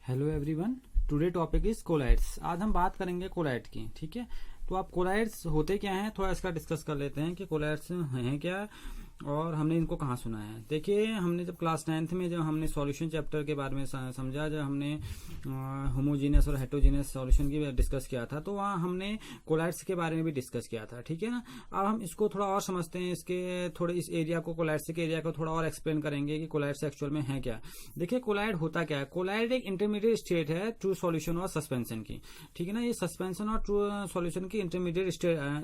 Hello everyone, today topic is colloids. आज हम बात करेंगे कोलाइड की। ठीक है, तो आप कोलाइड्स होते क्या हैं थोड़ा इसका डिस्कस कर लेते हैं कि कोलाइड्स हैं क्या और हमने इनको कहाँ सुना है। देखिए, हमने जब क्लास 9th में जब हमने सॉल्यूशन चैप्टर के बारे में समझा, जब हमने होमोजीनियस और हेटेरोजीनियस सॉल्यूशन की डिस्कस किया था, तो वहाँ हमने कोलाइड्स के बारे में भी डिस्कस किया था। ठीक है ना। अब हम इसको थोड़ा और समझते हैं, इसके थोड़े इस एरिया को, कोलाइड्स के एरिया को थोड़ा और एक्सप्लेन करेंगे कि कोलाइड्स एक्चुअल में है क्या। देखिए, कोलाइड होता क्या है। कोलाइड एक इंटरमीडिएट स्टेट है ट्रू सॉल्यूशन और सस्पेंशन की। ठीक है ना, ये सस्पेंशन और ट्रू सॉल्यूशन की इंटरमीडिएट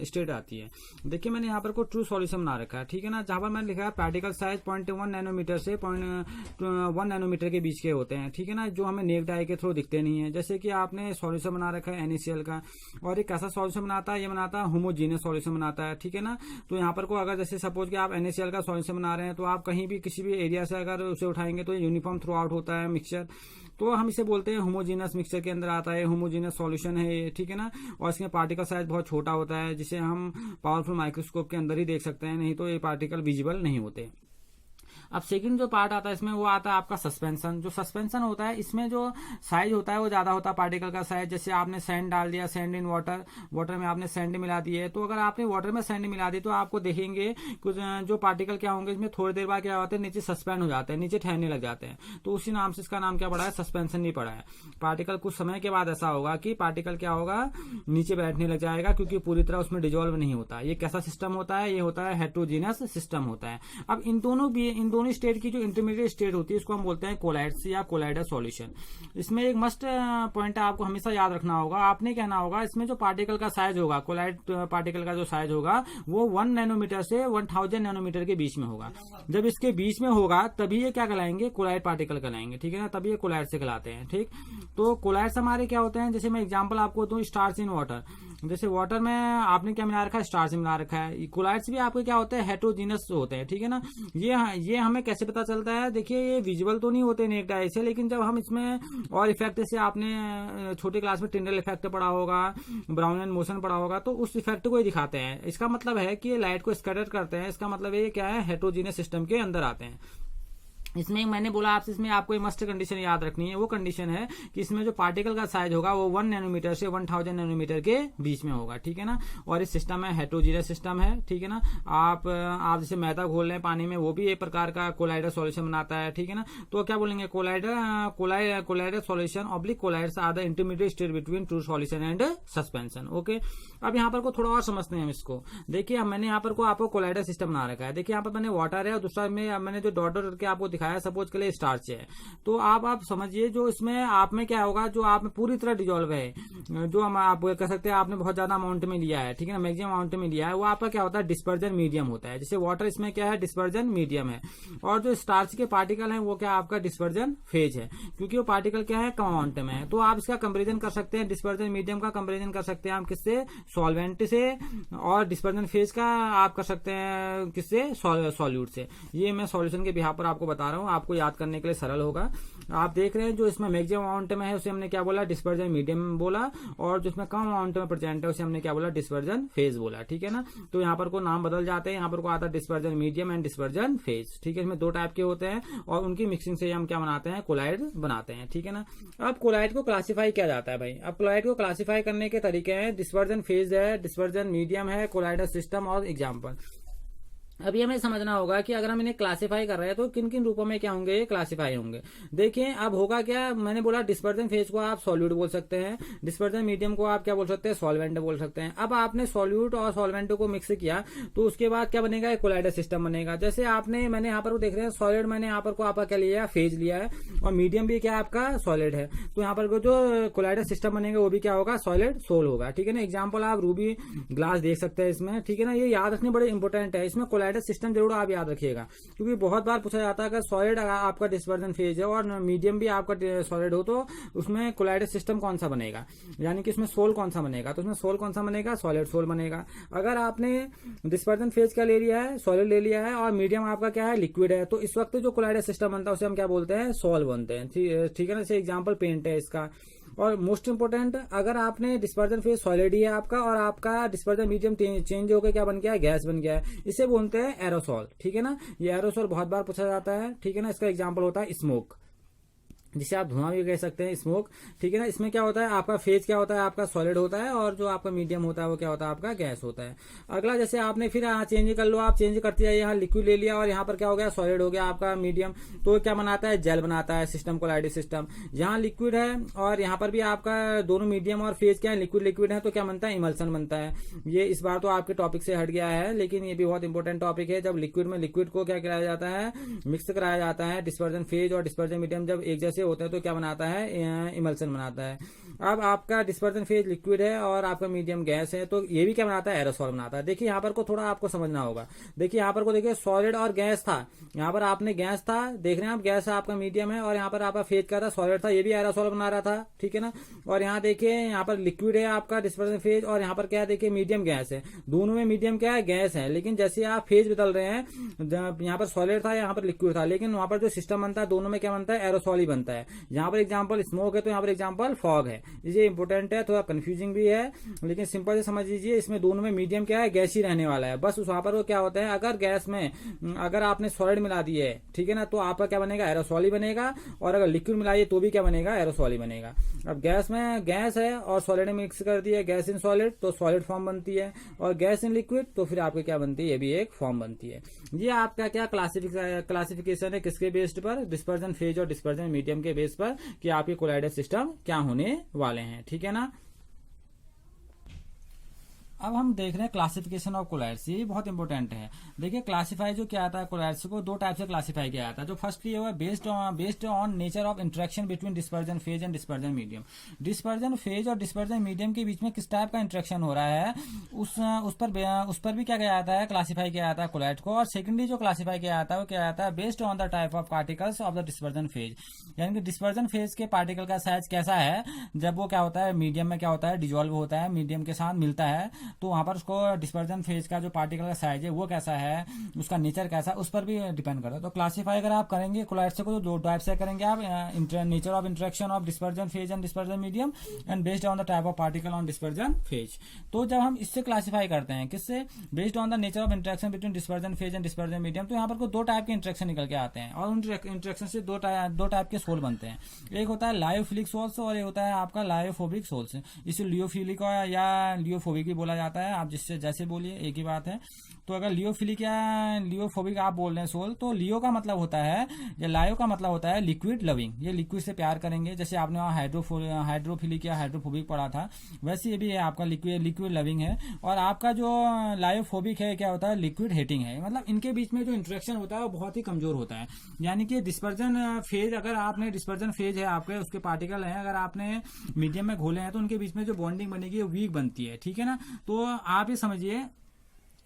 स्टेट आती है। देखिए, मैंने यहाँ पर को ट्रू सॉल्यूशन बना रखा है। ठीक है ना, जहां पर मैंने लिखा है पार्टिकल साइज 0.1 नैनोमीटर से 0.1 नैनोमीटर के बीच के होते हैं। ठीक है ना, जो हमें नेक्ड आई के थ्रू दिखते नहीं है। जैसे कि आपने सॉल्यूशन बना रखा है NaCl का, और एक कैसा सॉल्यूशन बनाता है, ये बनाता है होमोजीनियस सॉल्यूशन बनाता है। ठीक है ना, तो यहाँ पर को अगर जैसे सपोज कि आप NaCl का सॉल्यूशन बना रहे हैं, तो आप कहीं भी किसी भी एरिया से अगर उसे उठाएंगे तो यूनिफॉर्म थ्रू आउट होता है मिक्सचर, तो हम इसे बोलते हैं होमोजीनियस मिक्सचर के अंदर आता है, होमोजीनियस सॉल्यूशन है ये। ठीक है ना, और इसमें पार्टिकल साइज बहुत छोटा होता है, जिसे हम पावरफुल माइक्रोस्कोप के अंदर ही देख सकते हैं, नहीं तो ये पार्टिकल विजिबल नहीं होते। अब सेकंड जो पार्ट आता है इसमें, वो आता है आपका सस्पेंशन। जो सस्पेंशन होता है, इसमें जो साइज होता है वो ज्यादा होता है पार्टिकल का साइज। जैसे आपने सैंड डाल दिया, सैंड इन वाटर, वाटर में आपने सैंड मिला दी है, तो अगर आपने वाटर में सैंड मिला दी तो आपको देखेंगे कुछ जो पार्टिकल क्या होंगे, इसमें थोड़ी देर बाद क्या होता है, नीचे सस्पेंड हो जाते हैं, नीचे ठहरने लग जाते हैं। तो उसी नाम से इसका नाम क्या पड़ा है, सस्पेंशन नहीं पड़ा है। पार्टिकल कुछ समय के बाद ऐसा होगा कि पार्टिकल क्या होगा, नीचे बैठने लग जाएगा, क्योंकि पूरी तरह उसमें डिजोल्व नहीं होता। ये कैसा सिस्टम होता है, ये होता है हेटेरोजीनियस सिस्टम होता है। अब इन दोनों स्टेट की जो इंटरमीडिएट स्टेट होती है, इसको हम बोलते हैं कोलाइड्स या कोलाइडल सॉल्यूशन। इसमें एक मस्ट पॉइंट आपको हमेशा याद रखना होगा, आपने कहना होगा इसमें जो पार्टिकल का साइज होगा, कोलाइड पार्टिकल का जो साइज होगा, वो 1 नैनोमीटर से 1000 नैनोमीटर के बीच में होगा। जब इसके बीच में होगा तभी ये क्या कहलाएंगे, कोलाइड पार्टिकल कहलाएंगे। ठीक है ना, तभी ये कोलाइड से कहलाते हैं। ठीक, तो कोलाइड्स हमारे क्या होते हैं, जैसे मैं एग्जाम्पल आपको दूं, स्टार्च इन वाटर। जैसे वाटर में आपने क्या मिला रखा है, स्टार्च मिला रखा है। कोलाइड्स भी आपके क्या होते हैं, हेटेरोजीनियस होते हैं। ठीक है ना, ये हमें कैसे पता चलता है। देखिए, ये विजुअल तो नहीं होते नेक्ड आई से, लेकिन जब हम इसमें और इफेक्ट से, आपने छोटे क्लास में टिंडल इफेक्ट पढ़ा होगा, ब्राउन एंड मोशन पढ़ा होगा, तो उस इफेक्ट को ही दिखाते हैं। इसका मतलब है कि ये लाइट को स्कैटर करते हैं। इसका मतलब ये क्या है, हेटेरोजीनियस सिस्टम के अंदर आते हैं। इसमें मैंने बोला आपसे, इसमें आपको मस्ट कंडीशन याद रखनी है। वो कंडीशन है कि इसमें जो पार्टिकल का साइज होगा वो 1 नैनोमीटर से 1000 नैनोमीटर के बीच में होगा। ठीक है ना, और इस सिस्टम है हेटेरोजीनियस सिस्टम है। ठीक है ना, आप जैसे मैदा घोल रहे हैं पानी में, वो भी एक प्रकार का कोलाइडल सॉल्यूशन बनाता है। ठीक है ना, तो क्या बोलेंगे, colloidal solution oblique colloids are the intermediate state between true solution and suspension. Okay, अब यहाँ पर को थोड़ा और समझते हैं हम इसको। देखिए, मैंने यहाँ पर को आपको कोलाइडल सिस्टम बना रखा है। देखिए, यहाँ पर मैंने वाटर है और दूसरा में मैंने जो डॉट करके आपको दिखाया, सपोज के लिए स्टार्च है। तो आप समझिए, जो इसमें आप में क्या होगा, जो आप में पूरी तरह डिजोल्व है, जो हम आप कह सकते हैं आपने बहुत ज्यादा अमाउंट में लिया है। ठीक है ना, मैक्सिमम अमाउंट में लिया है, वो आपका क्या होता है, डिस्पर्जन मीडियम होता है। जैसे वाटर इसमें क्या है, डिस्पर्जन मीडियम है। और जो स्टार्च के पार्टिकल है, वो क्या आपका डिस्पर्जन फेज है, क्योंकि वो पार्टिकल क्या है, कम अमाउंट में है। तो आप इसका कंपेरिजन कर सकते हैं, डिस्पर्जन मीडियम का कंपेरिजन कर सकते हैं हम किससे, सॉल्वेंट से, और डिस्पर्जन फेज का आप कर सकते हैं किससे, सॉल्यूट से। ये मैं सॉल्यूशन के बिहाफ पर आपको बता रहा हूँ, आपको याद करने के लिए सरल होगा। आप देख रहे हैं, जो इसमें मैक्सिमम अमाउंट में है उसे हमने क्या बोला, डिस्पर्जन मीडियम बोला, और जो इसमें कम अमाउंट में प्रेजेंट है उसे हमने क्या बोला, डिस्पर्जन फेज बोला। ठीक है ना, तो यहाँ पर को नाम बदल जाते हैं, यहाँ पर को आता है dispersion medium and dispersion phase. ठीक है, इसमें 2 टाइप के होते हैं, और उनकी मिक्सिंग से हम क्या बनाते हैं, कोलाइड बनाते हैं। ठीक है ना, अब कोलाइड को क्लासीफाई किया जाता है भाई। अब कोलाइड को क्लासीफाई करने के तरीके हैं, डिस्पर्जन फेज है, डिस्पर्जन मीडियम है, कोलाइडल सिस्टम और एग्जाम्पल। अभी हमें समझना होगा कि अगर हम इन्हें क्लासिफाई कर रहे हैं तो किन किन रूपों में क्या होंगे, ये क्लासिफाई होंगे। देखिए, अब होगा क्या, मैंने बोला डिस्पर्जन फेज को आप सॉल्यूट बोल सकते हैं, डिस्पर्जन मीडियम को आप क्या बोल सकते हैं, सॉल्वेंट बोल सकते हैं। अब आपने सॉल्यूट और सॉल्वेंट को मिक्स किया तो उसके बाद क्या बनेगा, कोलाइडल सिस्टम बनेगा। जैसे मैंने यहाँ पर देख रहे हैं, सॉलिड मैंने यहाँ पर को आपका क्या लिया, फेज लिया है, और मीडियम भी क्या आपका सॉलिड है। तो यहाँ पर जो कोलाइडल सिस्टम बनेगा वो भी क्या होगा, सॉलिड सोल होगा। ठीक है ना, एग्जाम्पल आप रूबी ग्लास देख सकते हैं इसमें। ठीक है ना, ये याद रखने बड़े इंपॉर्टेंट है। इसमें कोलाइडल सिस्टम जरूर आप याद रखिएगा, क्योंकि बहुत बार पूछा जाता है अगर सॉलिड आपका डिस्पर्जन फेज है और मीडियम भी आपका सॉलिड हो, तो उसमें कोलाइडल सिस्टम कौन सा बनेगा, यानी कि उसमें सोल कौन सा बनेगा। तो उसमें सोल कौन सा बनेगा, सॉलिड सोल बनेगा। अगर आपने डिस्पर्जन फेज क्या ले लिया है, सॉलिड ले लिया है, और मीडियम आपका क्या है, लिक्विड है, तो इस वक्त जो कोलाइडल सिस्टम बनता है उसे हम क्या बोलते हैं, सॉल बनते हैं। ठीक है ना, जैसे एग्जाम्पल पेंट है इसका। और मोस्ट इंपोर्टेंट, अगर आपने डिस्पर्जन फेज सॉलिड ही है आपका, और आपका डिस्पर्जन मीडियम चेंज होकर क्या बन गया, गैस बन गया है, इसे बोलते हैं एरोसॉल। ठीक है ना, ये एरोसॉल बहुत बार पूछा जाता है। ठीक है ना, इसका एग्जाम्पल होता है स्मोक। जिसे आप धुआं भी कह सकते हैं, स्मोक, ठीक है ना। इसमें क्या होता है, आपका फेज क्या होता है, आपका सॉलिड होता है, और जो आपका मीडियम होता है वो क्या होता है, आपका गैस होता है। अगला, जैसे आपने फिर चेंज कर लो, आप चेंज करते जाइए, यहाँ लिक्विड ले लिया और यहाँ पर क्या हो गया, सॉलिड हो गया आपका मीडियम, तो क्या बनाता है, जेल बनाता है, सिस्टम कोलाइडल सिस्टम। यहाँ लिक्विड है और यहाँ पर भी आपका दोनों मीडियम और फेज क्या है, लिक्विड लिक्विड है, तो क्या बनता है, इमल्सन बनता है। ये इस बार तो आपके टॉपिक से हट गया है, लेकिन ये भी बहुत इंपॉर्टेंट टॉपिक है। जब लिक्विड में लिक्विड को क्या कराया जाता है, मिक्स कराया जाता है, डिस्पर्जन फेज और डिस्पर्जन मीडियम जब एक जैसे होते हैं तो क्या बनाता है, इमल्सन बनाता है। अब आपका डिस्पर्जन फेज लिक्विड है और आपका मीडियम गैस है, तो ये भी क्या बनाता है, एरोसॉल बनाता है। देखिए यहाँ पर को थोड़ा आपको समझना होगा। देखिए यहाँ पर को देखिए, सॉलिड और गैस था, यहाँ पर आपने गैस था, देख रहे हैं आप, गैस आपका मीडियम है, और यहाँ पर आपका फेज का था, सॉलिड था, ये भी एरोसॉल बना रहा था, ठीक है ना। और यहाँ देखिए, यहाँ पर लिक्विड है आपका डिस्पर्जन फेज, और यहाँ पर क्या है, देखिए मीडियम गैस है। दोनों में मीडियम क्या है, गैस है, लेकिन जैसे आप फेज बदल रहे हैं, यहाँ पर सॉलिड था, यहाँ पर लिक्विड था, लेकिन वहां पर जो सिस्टम बनता है दोनों में क्या बनता है, एरोसॉल ही बनता है। यहाँ पर एग्जाम्पल स्मोक है, तो यहाँ पर एग्जाम्पल फॉग है। ये इंपोर्टेंट है, थोड़ा कंफ्यूजिंग भी है, लेकिन सिंपल से समझ लीजिए, इसमें दोनों में मीडियम क्या है, गैस ही रहने वाला है। बस वहां पर वो क्या होता है, अगर गैस में अगर आपने सॉलिड मिला दिए, ठीक है ना, तो आपका क्या बनेगा, एरोसॉल ही बनेगा, और अगर लिक्विड मिलाइए तो भी क्या बनेगा, एरोसॉल ही बनेगा। अब गैस में गैस है और सॉलिड में मिक्स कर दिया, गैस इन सॉलिड, तो सॉलिड फॉर्म बनती है, और गैस इन लिक्विड, तो फिर आपकी क्या बनती है, ये भी एक फॉर्म बनती है। ये आपका क्या क्लासिफिकेशन है, किसके बेस्ड पर, डिस्पर्जन फेज और डिस्पर्जन मीडियम के बेस पर, कि आपके कोलाइडल सिस्टम क्या होने वाले हैं, ठीक है ना। अब हम देख रहे हैं क्लासिफिकेशन ऑफ कोलाइड्स, ये बहुत इंपॉर्टेंट है। देखिए क्लासिफाई जो क्या आता है, कोलाइड्स को दो टाइप से क्लासिफाई किया जाता है। जो फर्स्ट ये हुआ based on nature of interaction between dispersion phase and dispersion medium. Dispersion phase और डिस्पर्जन मीडियम के बीच में किस टाइप का इंटरेक्शन हो रहा है, उस पर भी क्या किया जाता है, क्लासिफाई किया जाता है कोलाइड को। और सेकेंडली जो क्लासिफाई किया जाता है वो क्या जाता है, based on the type of particles of the dispersion phase, यानी कि डिस्पर्जन फेज के पार्टिकल का साइज कैसा है, जब वो क्या होता है, मीडियम में क्या होता है, डिजोल्व होता है, मीडियम के साथ मिलता है, तो वहां पर उसको डिस्पर्जन फेज का जो पार्टिकल का साइज है वो कैसा है, उसका नेचर कैसा है, उस पर भी डिपेंड करता है। तो क्लासिफाई अगर आप करेंगे कोलाइड्स को, तो दो टाइप से करेंगे आप, nature of interaction of dispersion phase and dispersion medium, and based on the type of particle on dispersion phase. तो जब हम इससे क्लासिफाई करते हैं, किससे, based on the nature of interaction between dispersion phase and dispersion medium, तो यहाँ पर दो टाइप के इंटरेक्शन निकल के आते हैं, और उन इंटरेक्शन से दो टाइप के सोल बनते हैं। एक होता है लायोफिलिक सोल्स और एक होता है आपका लायोफोबिक सोल्स। इसे लियोफिलिक या लियोफोबिक भी बोला जाता है, आप जिससे जैसे बोलिए एक ही बात है। तो अगर लियोफिलिक या लियोफोबिक आप बोल रहे हैं सोल, तो लियो का मतलब होता है, या लायो का मतलब होता है लिक्विड लविंग, ये लिक्विड से प्यार करेंगे। जैसे आपने वहाँ हाइड्रोफिलिक या हाइड्रोफोबिक पढ़ा था, वैसे ये भी है आपका लिक्विड लविंग है। और आपका जो लायोफोबिक है क्या होता है, लिक्विड हेटिंग है। मतलब इनके बीच में जो इंटरेक्शन होता है वो बहुत ही कमजोर होता है। यानी कि डिस्पर्जन फेज, अगर आपने डिस्पर्जन फेज है आपके, उसके पार्टिकल हैं, अगर आपने मीडियम में घोले हैं, तो उनके बीच में जो बॉन्डिंग बनेगी वो वीक बनती है, ठीक है ना। तो आप ये समझिए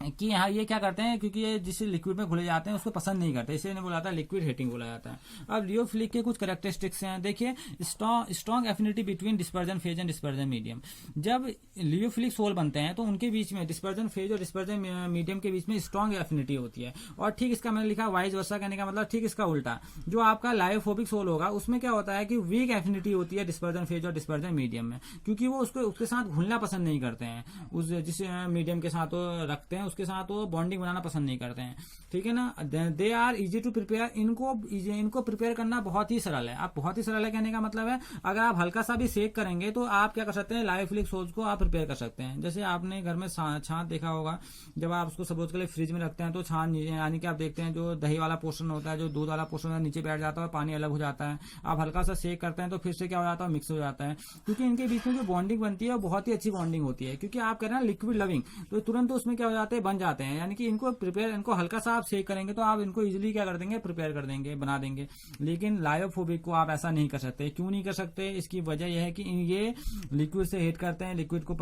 कि यहाँ ये क्या करते हैं, क्योंकि ये जिस लिक्विड में घुले जाते हैं उसको पसंद नहीं करते, इसलिए बोला जाता है लिक्विड हेटिंग बोला जाता है। अब लियोफिलिक के कुछ कैरेक्टरिस्टिक्स हैं, देखिए strong affinity between dispersion phase and dispersion medium. जब लियोफिलिक सोल बनते हैं तो उनके बीच में, डिस्पर्जन फेज और डिस्पर्जन मीडियम के बीच में स्ट्रॉन्ग एफिनिटी होती है। और ठीक इसका मैंने लिखा वाइस वर्सा, कहने का मतलब ठीक इसका उल्टा, जो आपका लायोफोबिक सोल होगा उसमें क्या होता है कि वीक एफिनिटी होती है डिस्पर्जन फेज और डिस्पर्जन मीडियम में, क्योंकि वो उसके साथ घुलना पसंद नहीं करते हैं, उस जिस मीडियम के साथ वो रखते हैं उसके साथ वो बॉन्डिंग बनाना पसंद नहीं करते हैं, ठीक है ना। They are easy to prepare, इनको प्रिपेयर करना बहुत ही सरल है। आप बहुत ही सरल है कहने का मतलब है, अगर आप हल्का सा भी सेक करेंगे तो आप क्या कर सकते हैं, लायोफिलिक सोल्स को आप प्रिपेयर कर सकते हैं। जैसे आपने घर में छाछ देखा होगा, जब आप उसको सपोज के लिए फ्रिज में रखते हैं तो छाछ, यानी कि आप देखते हैं जो दही वाला पोर्शन होता है, जो दूध वाला पोर्शन होता है, नीचे बैठ जाता है, पानी अलग हो जाता है। आप हल्का सा सेक करते हैं तो फिर से क्या हो जाता है, मिक्स हो जाता है, क्योंकि इनके बीच में जो बॉन्डिंग बनती है वो बहुत ही अच्छी बॉन्डिंग होती है। क्योंकि आप कह रहे हैं लिक्विड लविंग, तो तुरंत उसमें क्या हो जाते हैं, बन जाते हैं। यानी कि इनको हल्का सा आप सेक करेंगे तो आप इनको इजीली क्या कर देंगे, प्रिपेयर कर देंगे, बना देंगे। लेकिन लायोफोबिक को आप ऐसा नहीं कर सकते। क्यों नहीं कर सकते, इसकी वजह यह है कि ये लिक्विड से हेट करते हैं, लिक्विड को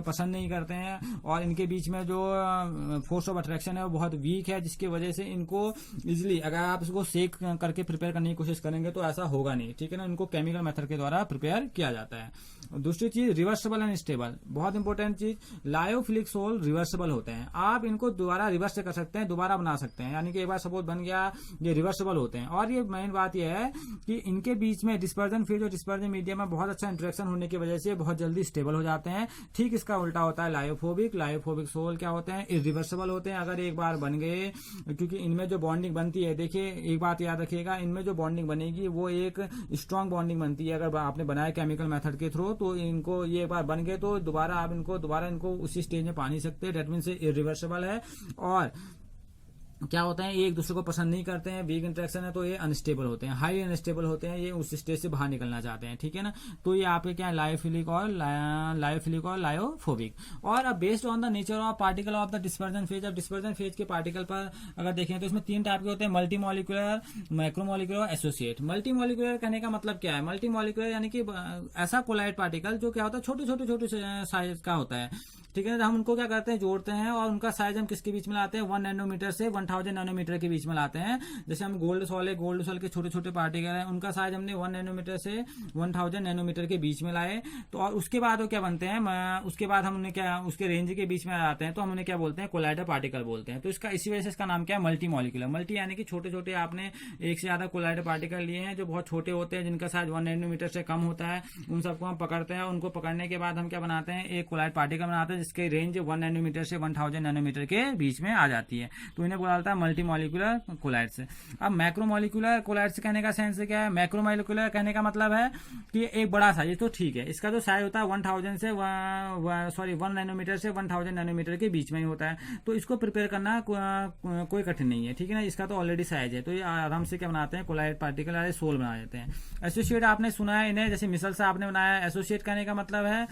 पसंद नहीं करते हैं, और इनके बीच में जो फोर्स ऑफ अट्रैक्शन है वो बहुत वीक है, जिसकी वजह से इनको इजिली, अगर आप इसको सेक करके प्रिपेयर करने की कोशिश करेंगे तो ऐसा होगा नहीं, ठीक है ना। इनको केमिकल मेथड के द्वारा प्रिपेयर किया जाता है। दूसरी चीज रिवर्सेबल एंड स्टेबल, बहुत इंपॉर्टेंट चीज, लायोफिलिक सोल रिवर्सेबल होते हैं, आप इनको दोबारा रिवर्स कर सकते हैं, दोबारा बना सकते हैं, यानी कि एक बार सपोज बन गया, ये रिवर्सेबल होते हैं। और ये मेन बात ये है कि इनके बीच में डिस्पर्जन फेज और डिस्पर्जन मीडियम में बहुत अच्छा इंटरेक्शन होने की वजह से बहुत जल्दी स्टेबल हो जाते हैं। ठीक इसका उल्टा होता है लायोफोबिक। लायोफोबिक सोल क्या होते हैं, इरिवर्सेबल होते हैं, अगर एक बार बन गए, क्योंकि इनमें जो बॉन्डिंग बनती है, देखिए एक बात याद रखिएगा, इनमें जो बॉन्डिंग बनेगी वो एक स्ट्रॉन्ग बॉन्डिंग बनती है। अगर आपने बनाया केमिकल मेथड के थ्रू, तो इनको ये एक बार बन गए तो दोबारा आप इनको उसी स्टेज में पा नहीं सकते, डेट मीन्स इरिवर्सेबल है। और क्या होता है, ये एक दूसरे को पसंद नहीं करते हैं, वीक इंटरेक्शन है, तो ये अनस्टेबल होते हैं, हाई अनस्टेबल होते हैं, ये उस स्टेज से बाहर निकलना चाहते हैं, ठीक है ना। तो ये आपके क्या है, लायोफिलिक और लायोफोबिक। और अब based on the nature of particle of the dispersion phase, अब डिस्पर्जन फेज के पार्टिकल पर अगर देखें तो इसमें 3 टाइप के होते हैं, multi molecular, macromolecular, associate. Multi molecular कहने का मतलब क्या है, मल्टी मॉलिक्यूलर यानी कि ऐसा कोलाइड पार्टिकल जो क्या होता है, छोटे साइज का होता है, ठीक है। हम उनको क्या करते हैं, जोड़ते हैं, और उनका साइज हम किसके बीच में लाते हैं, 1 नैनोमीटर से 1000 नैनोमीटर के बीच में लाते हैं। जैसे हम गोल्ड सॉल के छोटे पार्टिकल हैं, उनका साइज हमने 1 नैनोमीटर से 1000 नैनोमीटर के बीच में लाए। तो और उसके बाद वो क्या बनते हैं, उसके बाद हम उन्हें क्या, उसके रेंज के बीच में लाते हैं, तो हम उन्हें क्या बोलते हैं, कोलाइडर पार्टिकल बोलते हैं। तो इसका इसी वजह से इसका नाम क्या है, मल्टी मॉलिक्यूलर। मल्टी यानी कि छोटे आपने एक से ज्यादा कोलाइडर पार्टिकल लिए हैं जो बहुत छोटे होते हैं, जिनका साइज 1 नैनोमीटर से कम होता है, उन सबको हम पकड़ते हैं। उनको पकड़ने के बाद हम क्या बनाते हैं, एक कोलाइड पार्टिकल बनाते हैं जिसकी रेंज 1 नैनोमीटर से 1000 नैनोमीटर के बीच में आ जाती है, तो इन्हें बोला जाता है मल्टी मॉलिक्यूलर कोलाइड्स। अब मैक्रोमॉलिक्यूलर कोलाइड्स कहने का सेंस क्या है, मैक्रोमॉलिक्यूलर कहने का मतलब है कि एक बड़ा साइज, तो ठीक है, इसका जो साइज होता है 1 नैनोमीटर से 1000 नैनोमीटर के बीच में ही होता है, तो इसको प्रिपेयर करना कोई कठिन नहीं है, ठीक है ना। इसका तो ऑलरेडी साइज है, तो ये आराम से क्या बनाते हैं, कोलाइड पार्टिकल या सोल बना देते हैं। एसोसिएट आपने सुना है इन्हें, जैसे मिसल से आपने बनाया। एसोसिएट कहने का मतलब है